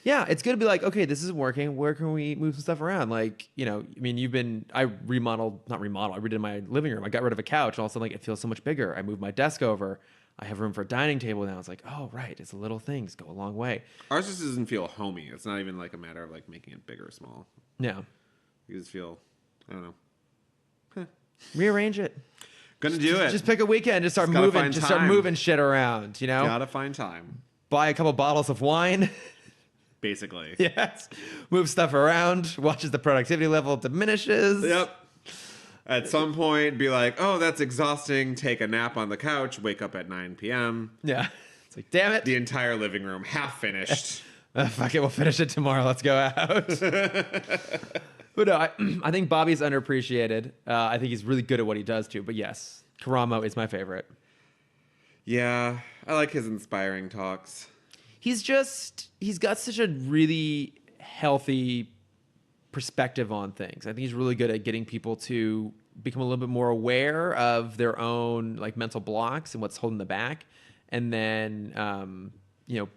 Yeah, it's good to be like, okay, this isn't working. Where can we move some stuff around? Like, you know, I mean, I redid my living room. I got rid of a couch, and all of a sudden, like, it feels so much bigger. I moved my desk over. I have room for a dining table now. It's like, oh, right, it's the little things go a long way. Ours just doesn't feel homey. It's not even like a matter of like making it big or small. Yeah. You just feel, I don't know. Rearrange it. Gonna do it. Just pick a weekend. Just start moving shit around. You know. Gotta find time. Buy a couple bottles of wine. Basically. Yes. Move stuff around. Watch as the productivity level diminishes. Yep. At some point, be like, oh, that's exhausting. Take a nap on the couch. Wake up at 9 p.m. Yeah. It's like, damn it. The entire living room half finished. Fuck it. We'll finish it tomorrow. Let's go out. But no, I think Bobby's underappreciated. I think he's really good at what he does too. But yes, Karamo is my favorite. Yeah. I like his inspiring talks. He's got such a really healthy perspective on things. I think he's really good at getting people to become a little bit more aware of their own like mental blocks and what's holding them back, and then you know,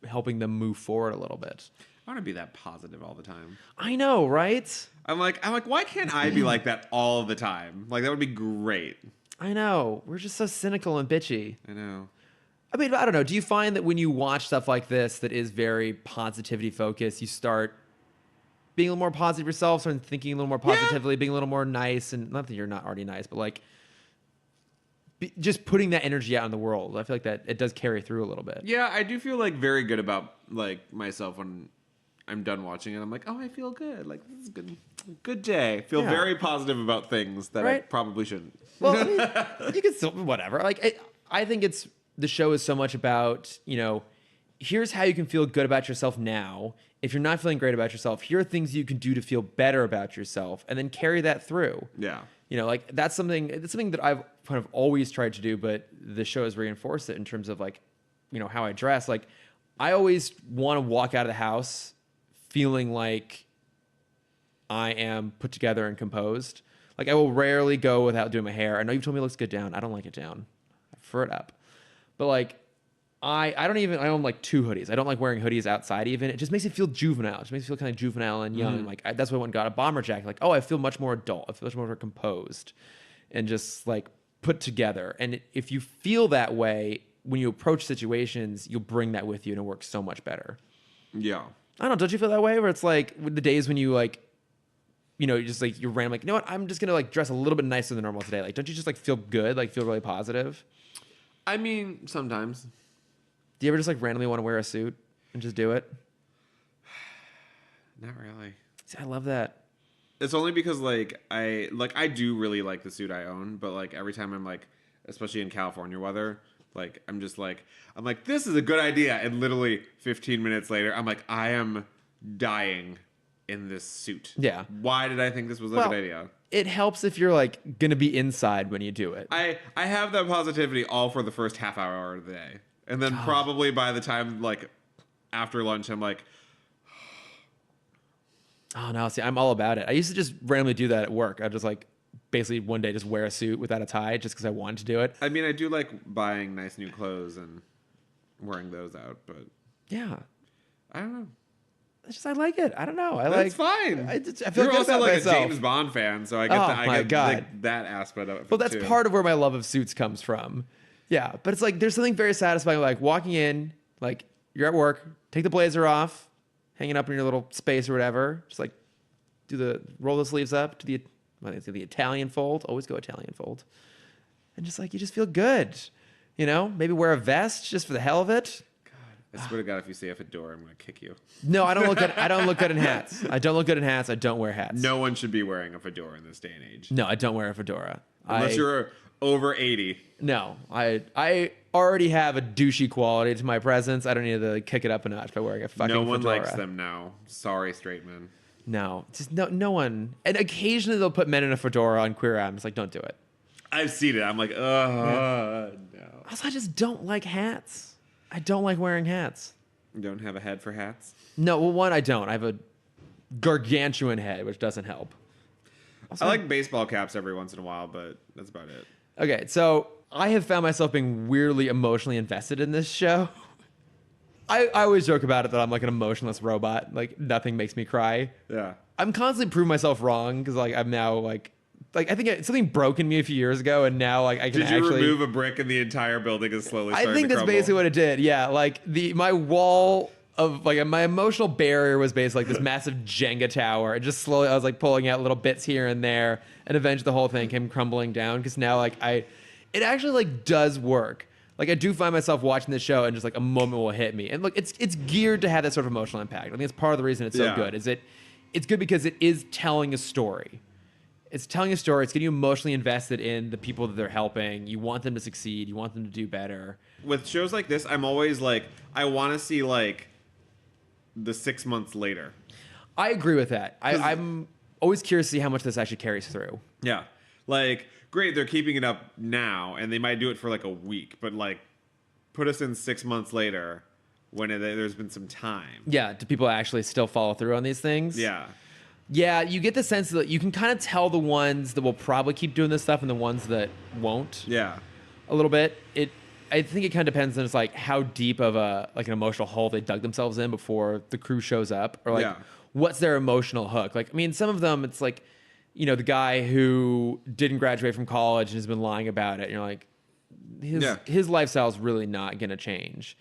helping them move forward a little bit. I want to be that positive all the time. I know, right? I'm like, why can't I be like that all the time? Like that would be great. I know. We're just so cynical and bitchy. I know. I mean, I don't know. Do you find that when you watch stuff like this that is very positivity focused, you start being a little more positive yourself, start thinking a little more positively, being a little more nice, and not that you're not already nice, but like just putting that energy out in the world. I feel like that it does carry through a little bit. Yeah, I do feel like very good about like myself when I'm done watching it. I'm like, oh, I feel good. Like this is good day. Feel very positive about things that I probably shouldn't. Well, I mean, you can still whatever. Like I think the show is so much about, you know, here's how you can feel good about yourself now. If you're not feeling great about yourself, here are things you can do to feel better about yourself, and then carry that through. Yeah. You know, like that's something that I've kind of always tried to do, but the show has reinforced it in terms of like, you know, how I dress. Like I always want to walk out of the house feeling like I am put together and composed. Like I will rarely go without doing my hair. I know you've told me it looks good down. I don't like it down. I prefer it up. But like I own like 2 hoodies. I don't like wearing hoodies outside even. It just makes it feel juvenile. It just makes me feel kind of juvenile and young. Like that's why I went and got a bomber jacket. Like, oh, I feel much more adult. I feel much more composed and just like put together. And if you feel that way when you approach situations, you'll bring that with you and it works so much better. Yeah. I don't know. Don't you feel that way? Where it's like with the days when you like, you know, just like you're random, like, you know what? I'm just gonna like dress a little bit nicer than normal today. Like, don't you just like feel good? Like, feel really positive? I mean, sometimes. Do you ever just like randomly want to wear a suit and just do it? Not really. See, I love that. It's only because like I do really like the suit I own, but like every time I'm like, especially in California weather, like I'm like this is a good idea, and literally 15 minutes later, I'm like I am dying in this suit. Yeah. Why did I think this was a good idea? It helps if you're like gonna be inside when you do it. I have that positivity all for the first half hour of the day. And then probably by the time, like, after lunch, I'm like... Oh, no. See, I'm all about it. I used to just randomly do that at work. I'd just, like, basically one day just wear a suit without a tie just because I wanted to do it. I mean, I do like buying nice new clothes and wearing those out, but... Yeah. I don't know. It's just, I like it. I don't know. That's fine. I feel You're good also about like myself. a James Bond fan, so I get like, that aspect of it. Well, that's part of where my love of suits comes from. Yeah, but it's like there's something very satisfying like walking in, like you're at work, take the blazer off, hanging up in your little space or whatever, just like roll the sleeves up to the Italian fold, always go Italian fold, and just like you just feel good, you know. Maybe wear a vest just for the hell of it. God, I swear to God, if you say a fedora, I'm gonna kick you. No, I don't look good. I don't look good in hats. I don't look good in hats. I don't wear hats. No one should be wearing a fedora in this day and age. No, I don't wear a fedora unless you're over 80. No, I already have a douchey quality to my presence. I don't need to kick it up a notch by wearing a fucking No one fedora. likes them now. Sorry, straight men. No, just no one. And occasionally they'll put men in a fedora on Queer Eye. I'm just like, don't do it. I've seen it. I'm like, no. Also, I just don't like hats. I don't like wearing hats. You don't have a head for hats? No, well, one, I don't. I have a gargantuan head, which doesn't help. I like baseball caps every once in a while, but that's about it. Okay, so I have found myself being weirdly emotionally invested in this show. I always joke about it that I'm like an emotionless robot. Like nothing makes me cry. Yeah. I'm constantly proving myself wrong because like I'm now like I think something broke in me a few years ago, and now like I can Did you actually remove a brick and the entire building is slowly starting I think to that's crumble? basically what it did. Yeah, like my wall of like my emotional barrier was basically like this massive Jenga tower. And just slowly I was like pulling out little bits here and there, and eventually the whole thing came crumbling down because now like it actually like does work. Like I do find myself watching this show and just like a moment will hit me. And look, it's geared to have that sort of emotional impact. I think it's part of the reason it's so Yeah. good. It's good because it is telling a story. It's telling a story. It's getting you emotionally invested in the people that they're helping. You want them to succeed. You want them to do better. With shows like this, I'm always like, I want to see like the 6 months later. I agree with that. I'm always curious to see how much this actually carries through. Yeah. Like, great, they're keeping it up now, and they might do it for like a week, but like, put us in 6 months later when there's been some time. Yeah, do people actually still follow through on these things? Yeah. Yeah, you get the sense that you can kind of tell the ones that will probably keep doing this stuff and the ones that won't. Yeah. A little bit. I think it kind of depends on just like how deep of an emotional hole they dug themselves in before the crew shows up, or like Yeah. what's their emotional hook. Like, I mean, some of them it's like, you know, the guy who didn't graduate from college and has been lying about it. And you're like, his lifestyle's really not going to change.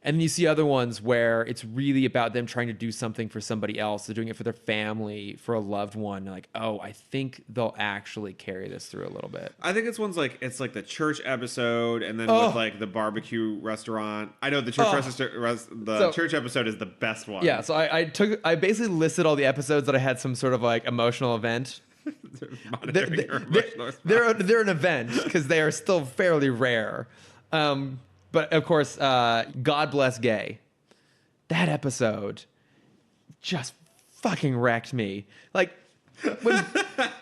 And then you see other ones where it's really about them trying to do something for somebody else. They're doing it for their family, for a loved one. Like, oh, I think they'll actually carry this through a little bit. I think it's it's like the church episode, and then with like the barbecue restaurant. I know the church episode is the best one. Yeah, so I basically listed all the episodes that I had some sort of like emotional event. Monitoring your emotional response. They're an event because they are still fairly rare. But of course, God Bless Gay. That episode just fucking wrecked me. Like when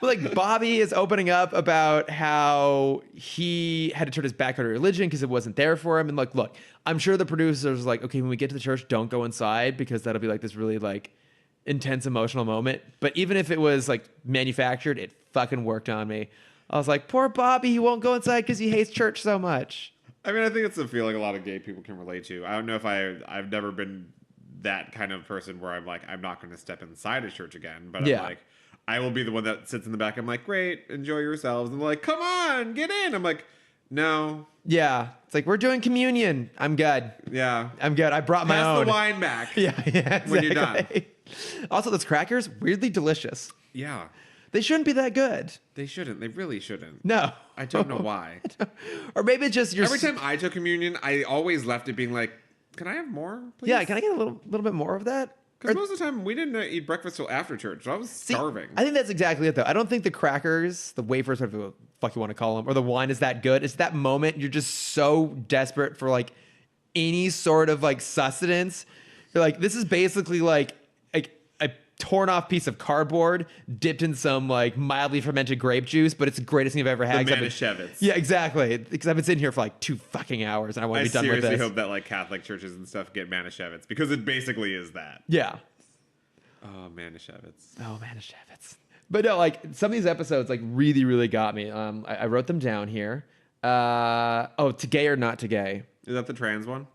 like Bobby is opening up about how he had to turn his back on religion because it wasn't there for him. And like, look, I'm sure the producers like, okay, when we get to the church, don't go inside because that'll be like this really like intense emotional moment. But even if it was like manufactured, it fucking worked on me. I was like, poor Bobby, he won't go inside because he hates church so much. I mean, I think it's a feeling a lot of gay people can relate to. I don't know if I've never been that kind of person where I'm like, I'm not going to step inside a church again. But Yeah. I'm like, I will be the one that sits in the back. I'm like, great, enjoy yourselves. And they're like, come on, get in. I'm like, no. Yeah. It's like, we're doing communion. I'm good. Yeah. I'm good. I brought my Pass own. the wine back. Yeah, exactly. When you're done. Also, those crackers, weirdly delicious. Yeah. They shouldn't be that good. They shouldn't. They really shouldn't. No. I don't know why. Or maybe it's just Every time I took communion, I always left it being like, can I have more, please? Yeah, can I get a little bit more of that? Because most of the time, we didn't eat breakfast till after church. So I was starving. I think that's exactly it, though. I don't think the crackers, the wafers, whatever the fuck you want to call them, or the wine is that good. It's that moment you're just so desperate for like any sort of like sustenance. You're like, this is basically like a torn off piece of cardboard dipped in some like mildly fermented grape juice, but it's the greatest thing I've ever had. The Manischewitz. Yeah, exactly. Because I've been sitting here for like 2 fucking hours and I want to be done with this. I seriously hope that like Catholic churches and stuff get Manischewitz because it basically is that. Yeah. Oh, Manischewitz. Oh, Manischewitz. But no, like some of these episodes like really, really got me. I wrote them down here. To Gay or Not to Gay. Is that the trans one?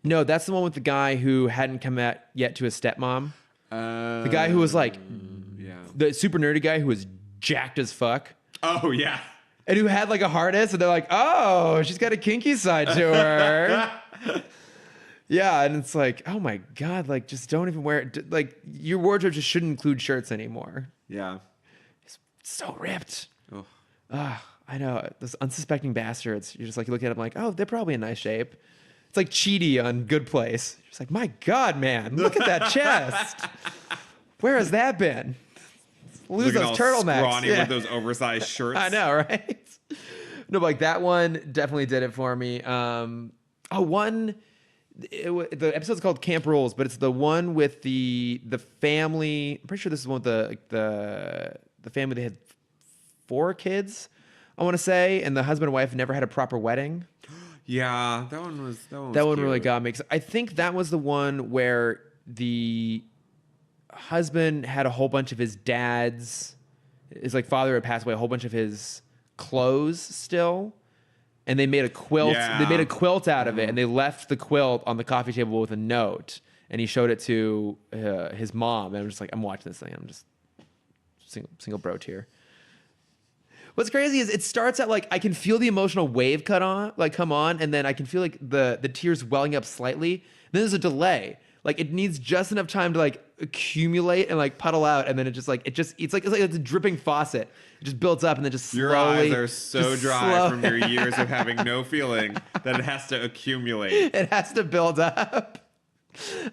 No, that's the one with the guy who hadn't come out yet to his stepmom. The guy who was like, the super nerdy guy who was jacked as fuck. Oh, yeah. And who had like a harness, and they're like, oh, she's got a kinky side to her. Yeah, and it's like, oh my God, like just don't even wear it. Like your wardrobe just shouldn't include shirts anymore. Yeah. It's so ripped. Oh. I know. Those unsuspecting bastards. You're just like, you look at them like, oh, they're probably in nice shape. It's like Cheaty on Good Place. You're just like, my God, man, look at that chest. Where has that been? Lose Looking those all turtlenecks. scrawny Yeah. with those oversized shirts. I know, right? No, but like that one definitely did it for me. The episode's called Camp Rules, but it's the one with the family. I'm pretty sure this is one with the family. They had 4 kids, I want to say, and the husband and wife never had a proper wedding. Yeah, that one was That one really cute. got me. 'Cause I think that was the one where the husband had a whole bunch of his like father had passed away, a whole bunch of his clothes still. And they made a quilt. Yeah. They made a quilt out of it, and they left the quilt on the coffee table with a note. And he showed it to his mom. And I'm just like, I'm watching this thing. I'm just single bro tear. What's crazy is it starts out like I can feel the emotional wave come on, and then I can feel like the tears welling up slightly. Then there's a delay. Like it needs just enough time to like accumulate and like puddle out, and then it's like it's like a dripping faucet. It just builds up and then just slowly. Your eyes are so dry from your years of having no feeling that it has to accumulate. It has to build up.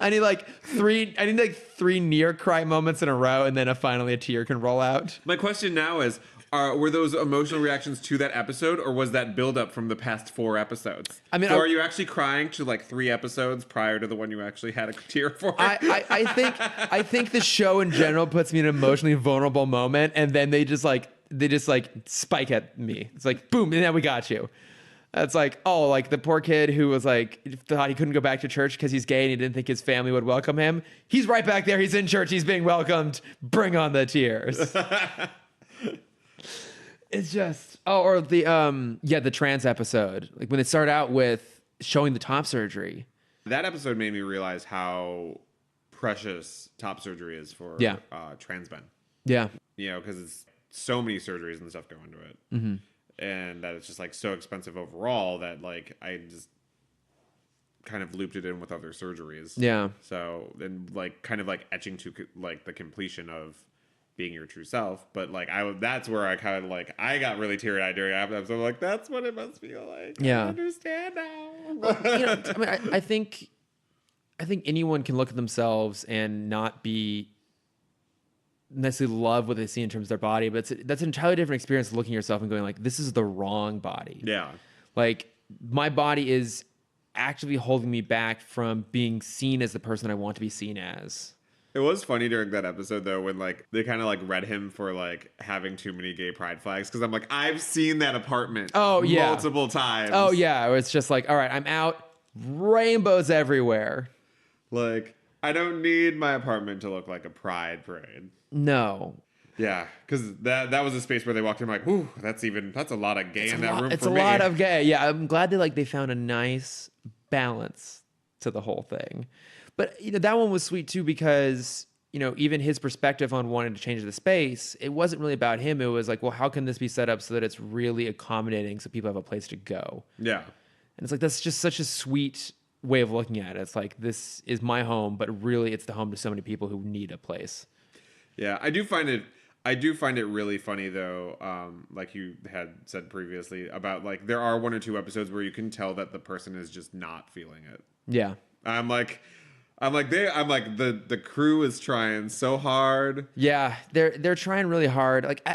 I need like three near cry moments in a row, and then finally a tear can roll out. My question now is, were those emotional reactions to that episode, or was that buildup from the past 4 episodes? I mean, so are you actually crying to like 3 episodes prior to the one you actually had a tear for? I think the show in general puts me in an emotionally vulnerable moment, and then they just spike at me. It's like boom, and now we got you. It's like, oh, like the poor kid who was like thought he couldn't go back to church because he's gay and he didn't think his family would welcome him. He's right back there. He's in church. He's being welcomed. Bring on the tears. It's just or the trans episode, like when they start out with showing the top surgery. That episode made me realize how precious top surgery is for trans men. Yeah, you know, because it's so many surgeries and stuff go into it, and that it's just like so expensive overall that like I just kind of looped it in with other surgeries. Yeah. So and like kind of like etching to like the completion of being your true self, but like that's where I kind of like I got really teary eyed during that episode. Like that's what it must feel like. Yeah, I understand now. Well, I mean, I think anyone can look at themselves and not be necessarily love what they see in terms of their body, but that's an entirely different experience looking at yourself and going like, this is the wrong body. Yeah, like my body is actively holding me back from being seen as the person I want to be seen as. It was funny during that episode though when like they kind of like read him for like having too many gay pride flags, because I'm like, I've seen that apartment multiple times. Oh yeah, it's just like, all right, I'm out, rainbows everywhere. Like I don't need my apartment to look like a pride parade. No. Yeah, because that was a space where they walked in like, ooh, that's a lot of gay in that room. It's a lot of gay. Yeah, I'm glad they found a nice balance to the whole thing. But that one was sweet too, because even his perspective on wanting to change the space, it wasn't really about him. It was like, well, how can this be set up so that it's really accommodating so people have a place to go? Yeah. And it's like, that's just such a sweet way of looking at it. It's like, this is my home, but really it's the home to so many people who need a place. Yeah, I do find it really funny though, like you had said previously about like there are 1 or 2 episodes where you can tell that the person is just not feeling it. Yeah. I'm like the crew is trying so hard. Yeah, they're trying really hard. Like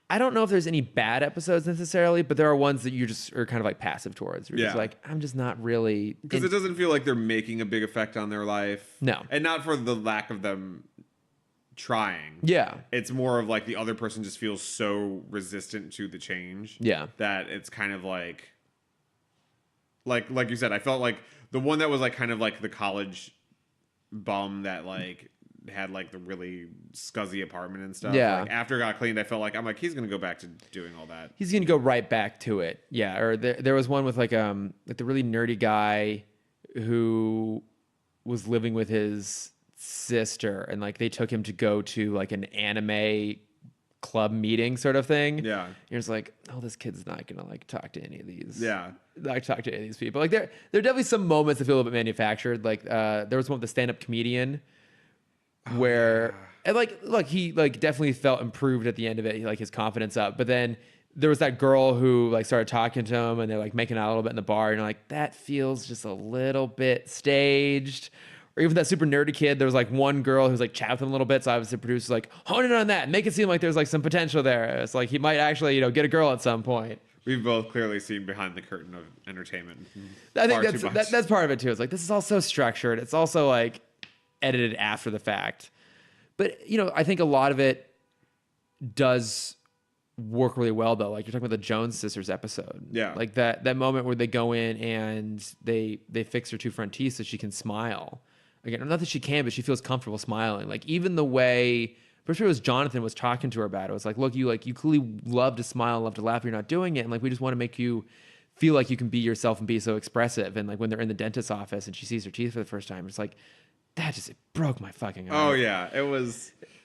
I don't know if there's any bad episodes necessarily, but there are ones that you just are kind of like passive towards. You're just like, I'm just not really, because it doesn't feel like they're making a big effect on their life. No, and not for the lack of them trying. Yeah, it's more of like the other person just feels so resistant to the change. Yeah, that it's kind of like you said, I felt like the one that was like kind of like the college bum that like had like the really scuzzy apartment and stuff. Yeah. Like after it got cleaned, I felt like he's gonna go back to doing all that. He's gonna go right back to it. Yeah. Or there was one with like the really nerdy guy who was living with his sister, and like they took him to go to like an anime club meeting sort of thing. Yeah. You're just like, oh, this kid's not gonna like talk to any of these. Yeah. Like talk to any of these people. Like there are definitely some moments that feel a little bit manufactured. Like there was one with the stand-up comedian where and like look, he like definitely felt improved at the end of it, like his confidence up. But then there was that girl who like started talking to him and they're like making out a little bit in the bar, and you're like, that feels just a little bit staged. Or even that super nerdy kid, there was like one girl who's like chatting with him a little bit. So obviously the producer's like, hone in on that, make it seem like there's like some potential there. It's like he might actually, get a girl at some point. We've both clearly seen behind the curtain of entertainment. I think that's part of it too. It's like, this is all so structured. It's also like edited after the fact. But, I think a lot of it does work really well though. Like you're talking about the Jones Sisters episode. Yeah. Like that moment where they go in and they fix her 2 front teeth so she can smile. again, not that she can, but she feels comfortable smiling. Like even the way, first it was Jonathan was talking to her about it. It was like, look, you clearly love to smile, love to laugh. You're not doing it. And like, we just want to make you feel like you can be yourself and be so expressive. And like when they're in the dentist's office and she sees her teeth for the first time, it's like, it broke my fucking heart. Oh yeah.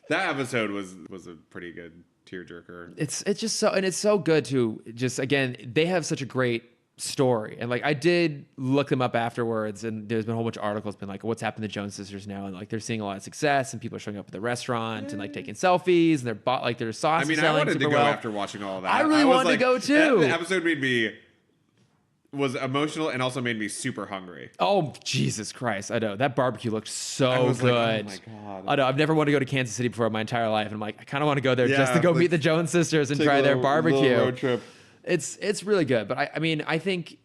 That episode was a pretty good tearjerker. It's just so, and it's so good to just, again, they have such a great story. And like, I did look them up afterwards, and there's been a whole bunch of articles been like, what's happened to the Jones sisters now? And like, they're seeing a lot of success, and people are showing up at the restaurant and like taking selfies, and they're bought like their sauce. I mean, I wanted to go after watching all of that. I really wanted to go too. The episode was emotional and also made me super hungry. Oh, Jesus Christ. I know. That barbecue looked so good. Like, oh my God. I know. I've never wanted to go to Kansas City before in my entire life. And I'm like, I kind of want to go there just to go meet the Jones sisters and try their barbecue. Little road trip. It's really good. But I mean, I think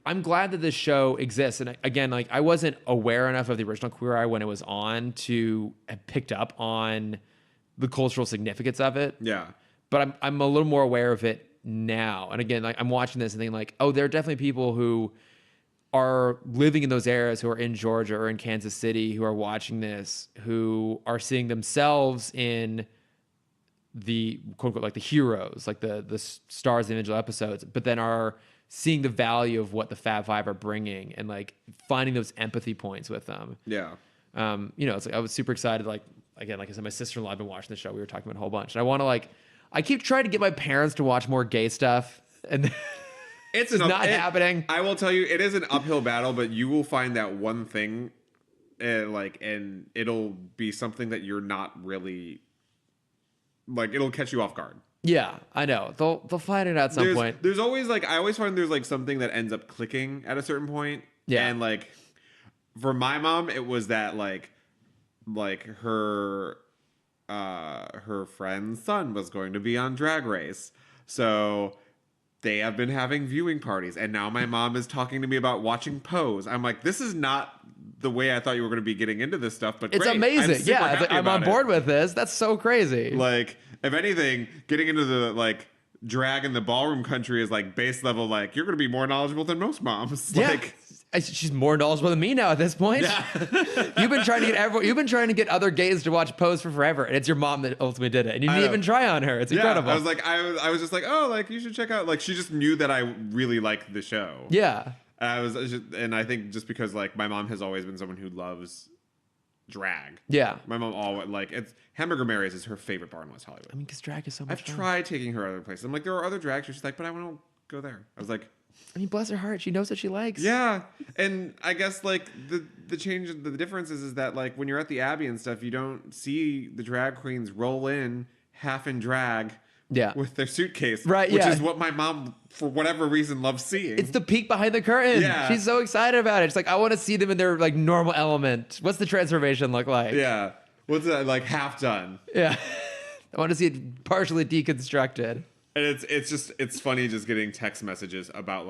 I'm glad that this show exists. And again, like I wasn't aware enough of the original Queer Eye when it was on to have picked up on the cultural significance of it. Yeah. But I'm a little more aware of it now. And again, like I'm watching this and thinking like, oh, there are definitely people who are living in those areas, who are in Georgia or in Kansas City, who are watching this, who are seeing themselves in the quote unquote like the heroes, like the stars of the individual episodes, but then are seeing the value of what the Fab Five are bringing and like finding those empathy points with them. Yeah. It's like I was super excited. Like again, like I said, my sister-in-law had been watching the show. We were talking about a whole bunch, and I want to I keep trying to get my parents to watch more gay stuff, and it's not happening. I will tell you, it is an uphill battle, but you will find that one thing, and it'll be something that you're not really like. It'll catch you off guard. Yeah, I know. They'll find it at some point. There's always I always find there's something that ends up clicking at a certain point. Yeah, and for my mom, it was that her friend's son was going to be on Drag Race. So they have been having viewing parties. And now my mom is talking to me about watching Pose. I'm like, this is not the way I thought you were going to be getting into this stuff. But it's great. amazing. Yeah, I'm on board with this. That's so crazy. Like, if anything, getting into the drag in the ballroom country is base level. You're going to be more knowledgeable than most moms. Yeah. She's more knowledgeable than me now at this point. Yeah. You've been trying to get other gays to watch Pose for forever, and it's your mom that ultimately did it, and you didn't even try on her. It's incredible. I was I was just you should check out. She just knew that I really liked the show. Yeah. And I think just because my mom has always been someone who loves drag. Yeah. My mom always it's Hamburger Mary's is her favorite bar in West Hollywood. I mean, because drag is so much I've fun. tried taking her other places. I'm like, there are other drag shows. She's like, but I want to go there. I was like, I mean, bless her heart. She knows what she likes. Yeah. And I guess the difference is that when you're at the Abbey and stuff, you don't see the drag queens roll in half in drag. Yeah. With their suitcase. Right. Which is what my mom, for whatever reason, loves seeing. It's the peek behind the curtain. Yeah. She's so excited about it. It's I want to see them in their normal element. What's the transformation look like? Yeah. What's that half done? Yeah. I want to see it partially deconstructed. And it's funny just getting text messages about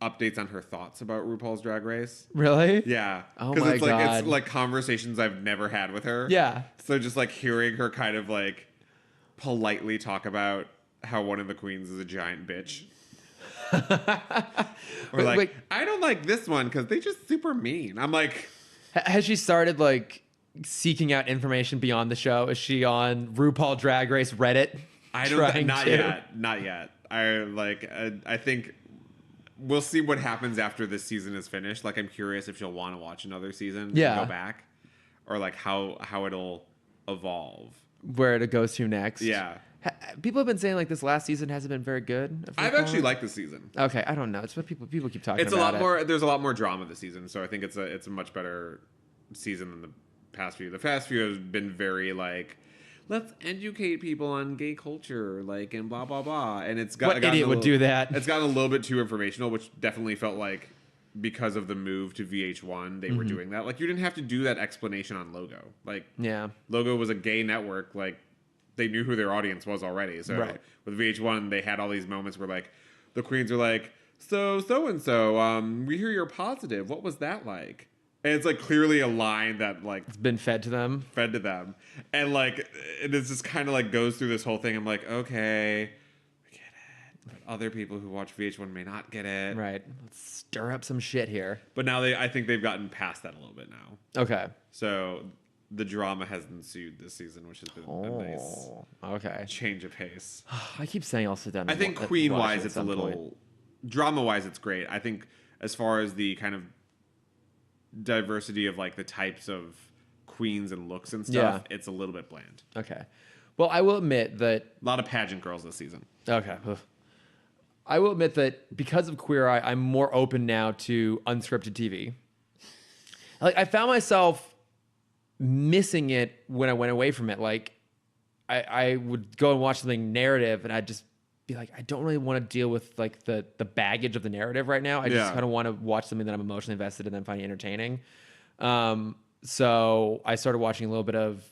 updates on her thoughts about RuPaul's Drag Race. Really? Yeah. Oh my God. It's conversations I've never had with her. Yeah. So just hearing her kind of politely talk about how one of the queens is a giant bitch. Or wait, I don't like this one because they just super mean. I'm like, has she started seeking out information beyond the show? Is she on RuPaul Drag Race Reddit? I don't. Not yet. I think we'll see what happens after this season is finished. I'm curious if she'll want to watch another season. Yeah. And go back, or how it'll evolve. Where it goes to next. Yeah. People have been saying this last season hasn't been very good. I've actually liked this season. Okay, I don't know. It's what people keep talking about. It's a lot more. There's a lot more drama this season, so I think it's a much better season than the past few. The past few has been very let's educate people on gay culture, and blah blah blah. And it's got what idiot would do that? It's gotten a little bit too informational, which definitely felt because of the move to VH1, they were doing that. You didn't have to do that explanation on Logo. Yeah, Logo was a gay network. They knew who their audience was already. So right. With VH1, they had all these moments where the queens are so and so. We hear you're positive. What was that like? And it's clearly a line that it's been fed to them, and it's just kind of goes through this whole thing. I'm like, okay, we get it. Other people who watch VH1 may not get it. Right. Let's stir up some shit here. But now I think they've gotten past that a little bit now. Okay. So the drama has ensued this season, which has been a nice change of pace. I keep saying I'll sit down. I think queen-wise, it's a little... Drama-wise, it's great. I think as far as the kind of diversity of like the types of queens and looks and stuff, it's a little bit bland. Okay. Well, I will admit that... A lot of pageant girls this season. Okay. I will admit that because of Queer Eye, I'm more open now to unscripted TV. Like, I found myself missing it when I went away from it. Like, I would go and watch something narrative, and I'd just be like, I don't really want to deal with like the baggage of the narrative right now. I just kind of want to watch something that I'm emotionally invested in and find entertaining. So I started watching a little bit of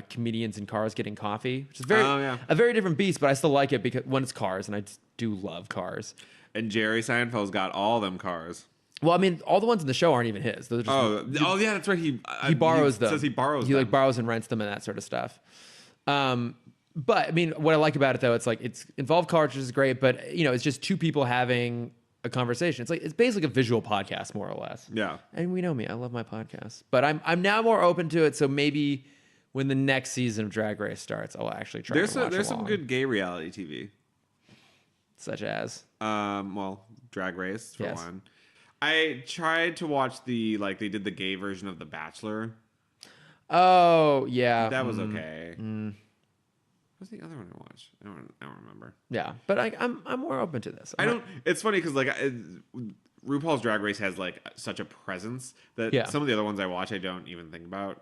comedians in cars getting coffee, which is a very different beast, but I still like it because when it's cars, and I just do love cars. And Jerry Seinfeld's got all them cars. Well, I mean, all the ones in the show aren't even his. They're just, yeah, that's right. He borrows them. Says he borrows. He them. like borrows and rents them and that sort of stuff. But I mean, what I like about it though, it's like it's involved cars, which is great. But you know, it's just two people having a conversation. It's basically a visual podcast, more or less. Yeah. And we know me, I love my podcasts. But I'm now more open to it. So maybe when the next season of Drag Race starts, I'll actually try. There's some good gay reality TV, such as Drag Race for one. I tried to watch they did the gay version of The Bachelor. Oh yeah, that was okay. What's the other one I watched? I don't remember. Yeah, but I'm more open to this. It's funny because RuPaul's Drag Race has like such a presence that some of the other ones I watch I don't even think about.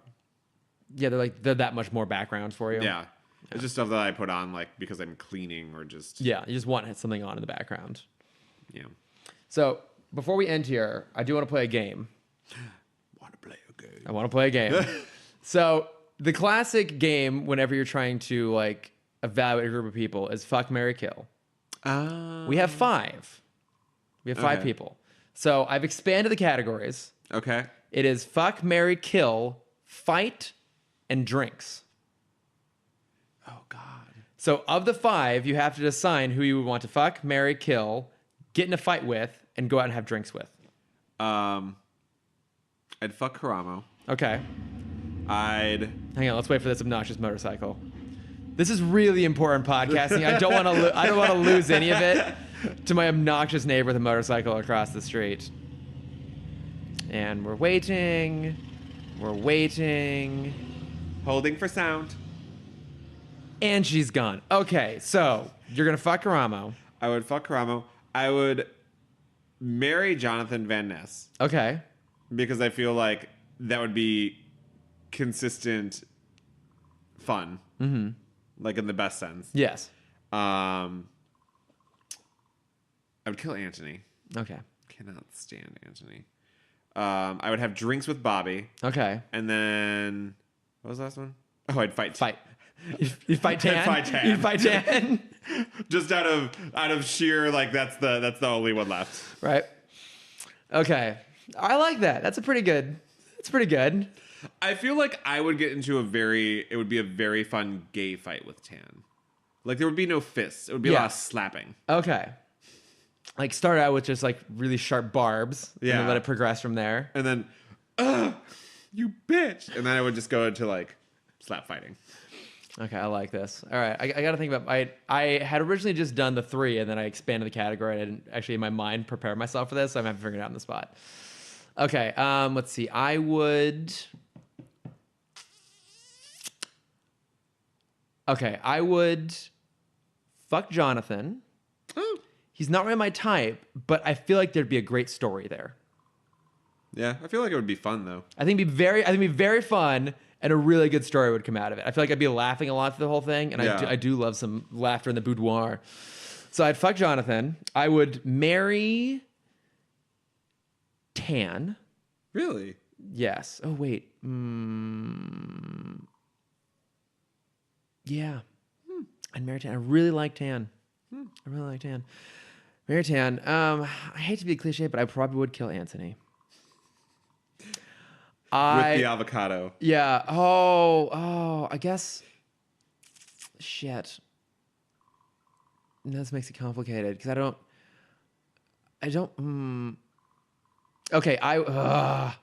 Yeah, they're that much more background for you. Yeah. It's just stuff that I put on like because I'm cleaning or just you just want something on in the background. Yeah. So before we end here, I do want to play a game. I want to play a game. So the classic game, whenever you're trying to like evaluate a group of people, is fuck, marry, kill. We have 5. We have 5 people. So I've expanded the categories. Okay. It is fuck, marry, kill, fight, and drinks. Oh God. So of the 5, you have to decide who you would want to fuck, marry, kill, get in a fight with, and go out and have drinks with. I'd fuck Karamo. Okay. Hang on, let's wait for this obnoxious motorcycle. This is really important podcasting. I don't want to lose any of it to my obnoxious neighbor with a motorcycle across the street. And we're waiting. Holding for sound. And she's gone. Okay, so you're gonna fuck Karamo. I would fuck Karamo. I would marry Jonathan Van Ness. Okay. Because I feel like that would be consistent fun. Mm-hmm. Like in the best sense. Yes. I would kill Anthony. Okay. Cannot stand Anthony. I would have drinks with Bobby. Okay. And then what was the last one? Oh, I'd fight. You fight Tan? You fight Tan? Just out of sheer like that's the only one left. Right. Okay. I like that. That's pretty good. I feel like I would get into it would be a very fun gay fight with Tan. Like there would be no fists. It would be a lot of slapping. Okay. Like start out with just like really sharp barbs. Yeah. And then let it progress from there. And then, you bitch. And then I would just go into like slap fighting. Okay, I like this. All right, I got to think about. I had originally just done the 3, and then I expanded the category. I didn't actually in my mind prepare myself for this, so I'm having to figure it out on the spot. Okay, let's see. I would fuck Jonathan. Oh. He's not really my type, but I feel like there'd be a great story there. Yeah, I feel like it would be fun though. I think it'd be very fun. And a really good story would come out of it. I feel like I'd be laughing a lot through the whole thing, and I do love some laughter in the boudoir. So I'd fuck Jonathan. I would marry Tan. Really? Yes. Oh wait. Yeah. I'd marry Tan. I really like Tan. Marry Tan. I hate to be a cliche, but I probably would kill Anthony. With the avocado. Yeah. Oh, I guess. Shit. this makes it complicated because I don't. Okay, I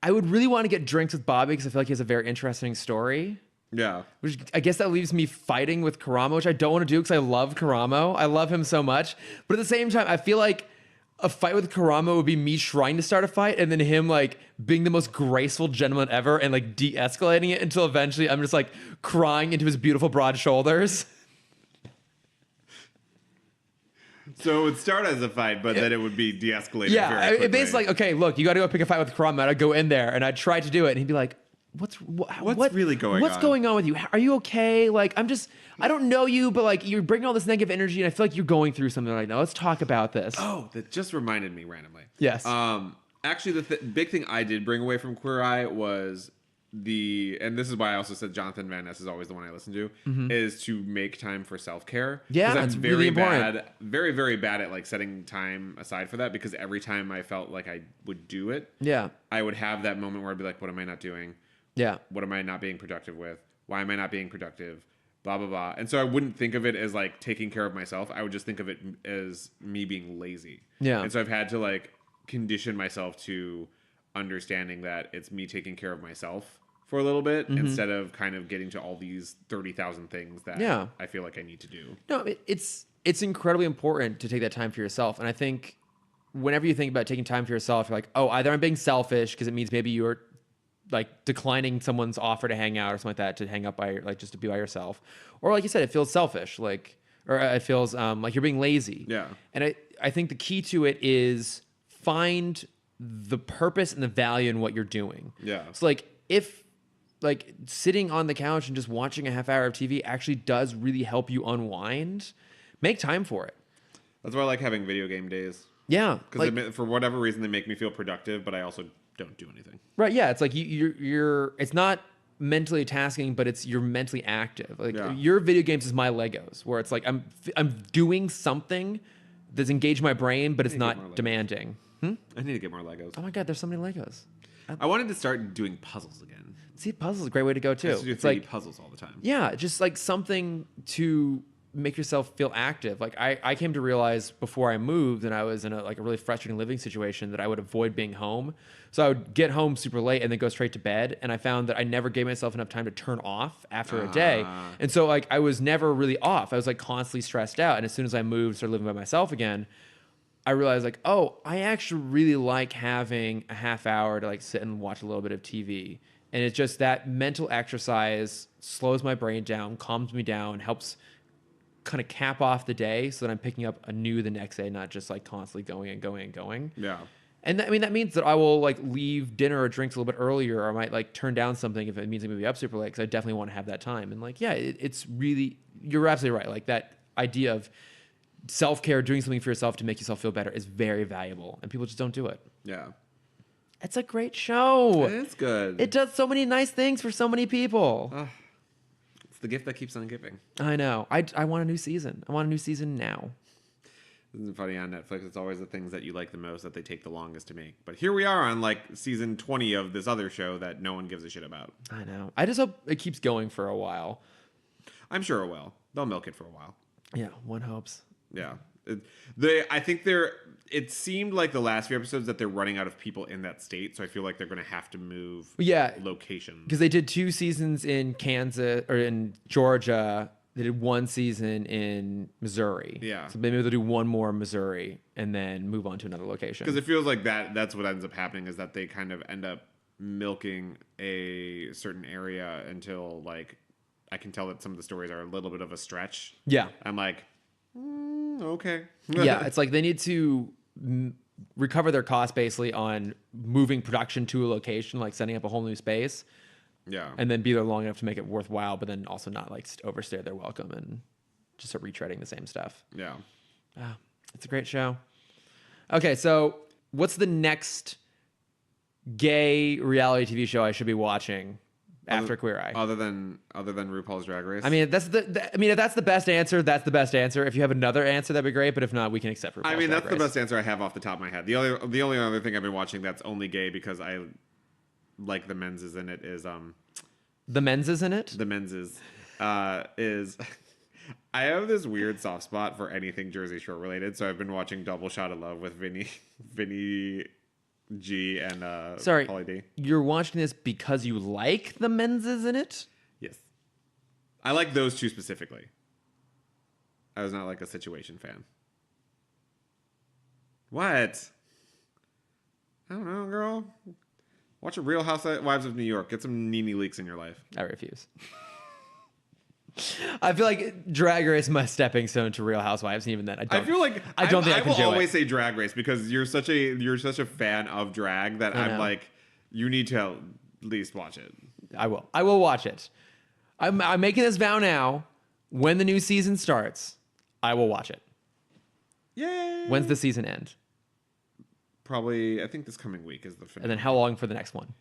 would really want to get drinks with Bobby because I feel like he has a very interesting story. Yeah. Which I guess that leaves me fighting with Karamo, which I don't want to do because I love Karamo. I love him so much. But at the same time, I feel like a fight with Karamo would be me trying to start a fight and then him like being the most graceful gentleman ever and like de-escalating it until eventually I'm just like crying into his beautiful broad shoulders. So it would start as a fight, but then it would be de-escalated Yeah, very quickly. it basically like, okay, look, you got to go pick a fight with Karamo. And I'd go in there and I'd try to do it. And he'd be like, what's really going on? What's going on with you? Are you okay? Like, I don't know you, but like you're bringing all this negative energy and I feel like you're going through something right now. Let's talk about this. Oh, that just reminded me randomly. Yes. Actually, the big thing I did bring away from Queer Eye was and this is why I also said Jonathan Van Ness is always the one I listen to, is to make time for self-care. Yeah, I'm that's very really important. bad, very, very bad at like setting time aside for that because every time I felt like I would do it, Yeah. I would have that moment where I'd be like, what am I not doing? Yeah. What am I not being productive with? Why am I not being productive? Blah, blah, blah. And so I wouldn't think of it as like taking care of myself. I would just think of it as me being lazy. Yeah. And so I've had to like condition myself to understanding that it's me taking care of myself for a little bit instead of kind of getting to all these 30,000 things that I feel like I need to do. No, it's incredibly important to take that time for yourself. And I think whenever you think about taking time for yourself, you're like, oh, either I'm being selfish because it means maybe you're like declining someone's offer to hang out or something like that, to hang up by like just to be by yourself. Or like you said, it feels selfish, like, or it feels like you're being lazy. Yeah. And I think the key to it is find the purpose and the value in what you're doing. Yeah. So like if like sitting on the couch and just watching a half hour of TV actually does really help you unwind, make time for it. That's why I like having video game days. Yeah. Because for whatever reason, they make me feel productive, but I also don't do anything. Right. Yeah. It's like you're it's not mentally tasking, but you're mentally active. Like your video games is my Legos, where it's like I'm doing something that's engaged my brain, but it's not demanding. I need to get more Legos. Oh my God, there's so many Legos. I wanted to start doing puzzles again. See, puzzles is a great way to go too. I used to do 3D like puzzles all the time. Yeah, just like something to make yourself feel active. Like I came to realize before I moved and I was in a really frustrating living situation that I would avoid being home. So I would get home super late and then go straight to bed. And I found that I never gave myself enough time to turn off after a day. And so like I was never really off. I was like constantly stressed out. And as soon as I moved, started living by myself again, I realized like, oh, I actually really like having a half hour to like sit and watch a little bit of TV. And it's just that mental exercise slows my brain down, calms me down, helps kind of cap off the day so that I'm picking up anew the next day, not just like constantly going and going and going. Yeah. And I mean, that means that I will like leave dinner or drinks a little bit earlier, or I might like turn down something if it means I'm going to be up super late, because I definitely want to have that time. And like, yeah, it's really, you're absolutely right. Like that idea of self-care, doing something for yourself to make yourself feel better is very valuable. And people just don't do it. Yeah. It's a great show. It's good. It does so many nice things for so many people. It's the gift that keeps on giving. I know. I want a new season. I want a new season now. Isn't it funny on Netflix? It's always the things that you like the most that they take the longest to make. But here we are on like season 20 of this other show that no one gives a shit about. I know. I just hope it keeps going for a while. I'm sure it will. They'll milk it for a while. Yeah, one hopes. Yeah. It seemed like the last few episodes that they're running out of people in that state, so I feel like they're going to have to move locations. Because they did 2 seasons in Kansas or in Georgia. They did 1 season in Missouri. Yeah. So maybe they'll do 1 more in Missouri and then move on to another location. Because it feels like that's what ends up happening, is that they kind of end up milking a certain area until like I can tell that some of the stories are a little bit of a stretch. Yeah. I'm like, okay. Yeah, it's like they need to recover their costs basically on moving production to a location, like setting up a whole new space. Yeah. And then be there long enough to make it worthwhile, but then also not like overstay their welcome and just start retreading the same stuff. Yeah. It's a great show. Okay, so what's the next gay reality TV show I should be watching after Queer Eye? Other than RuPaul's Drag Race? I mean, if that's the best answer, that's the best answer. If you have another answer, that'd be great. But if not, we can accept RuPaul's Drag Race. That's the best answer I have off the top of my head. The only other thing I've been watching that's only gay because I like the men's is in it is The Men's is in it? The men's is I have this weird soft spot for anything Jersey Shore related, so I've been watching Double Shot of Love with Vinny G and Sorry, Pauly D. you're watching this because you like the Menses in it? Yes. I like those two specifically. I was not like a Situation fan. What? I don't know, girl. Watch a Real Housewives of New York. Get some Nene Leakes in your life. I refuse. I feel like Drag Race my stepping stone to Real Housewives, and even then, I feel like I don't think I can will do always it. say Drag Race because you're such a fan of drag that I'm know. like, you need to at least watch it. I will watch it. I'm making this vow now. When the new season starts, I will watch it. Yay! When's the season end? Probably, I think this coming week is the finale. And then how long for the next one?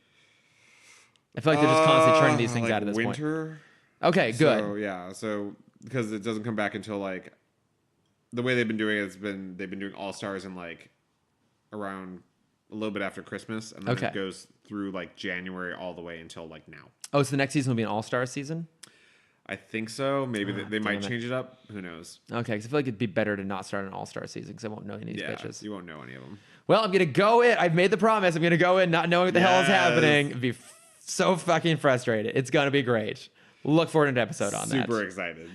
I feel like they're just constantly turning these things like out at this point. winter. Okay, good. So yeah, because it doesn't come back until like the way they've been doing it, they've been doing All Stars in like around a little bit after Christmas, and then Okay. it goes through like January all the way until like now. Oh, so the next season will be an All-Star season? I think so. Maybe they might damn it. change it up. Who knows? Okay, because I feel like it'd be better to not start an All-Star season because I won't know any of these Yeah, bitches. you won't know any of them. Well, I'm going to go in. I've made the promise. I'm going to go in not knowing what the hell is happening. Be so fucking frustrated. It's going to be great. Look forward to an episode on that. Super excited.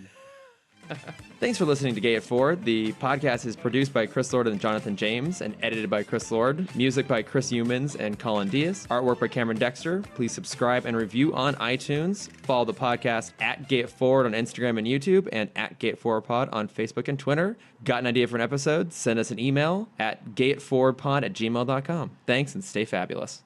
Thanks for listening to Gay It Forward. The podcast is produced by Chris Lord and Jonathan James and edited by Chris Lord. Music by Chris Humans and Colin Diaz. Artwork by Cameron Dexter. Please subscribe and review on iTunes. Follow the podcast at Gay It Forward on Instagram and YouTube and at Gay It Forward Pod on Facebook and Twitter. Got an idea for an episode? Send us an email at gayitforwardpod@gmail.com. Thanks and stay fabulous.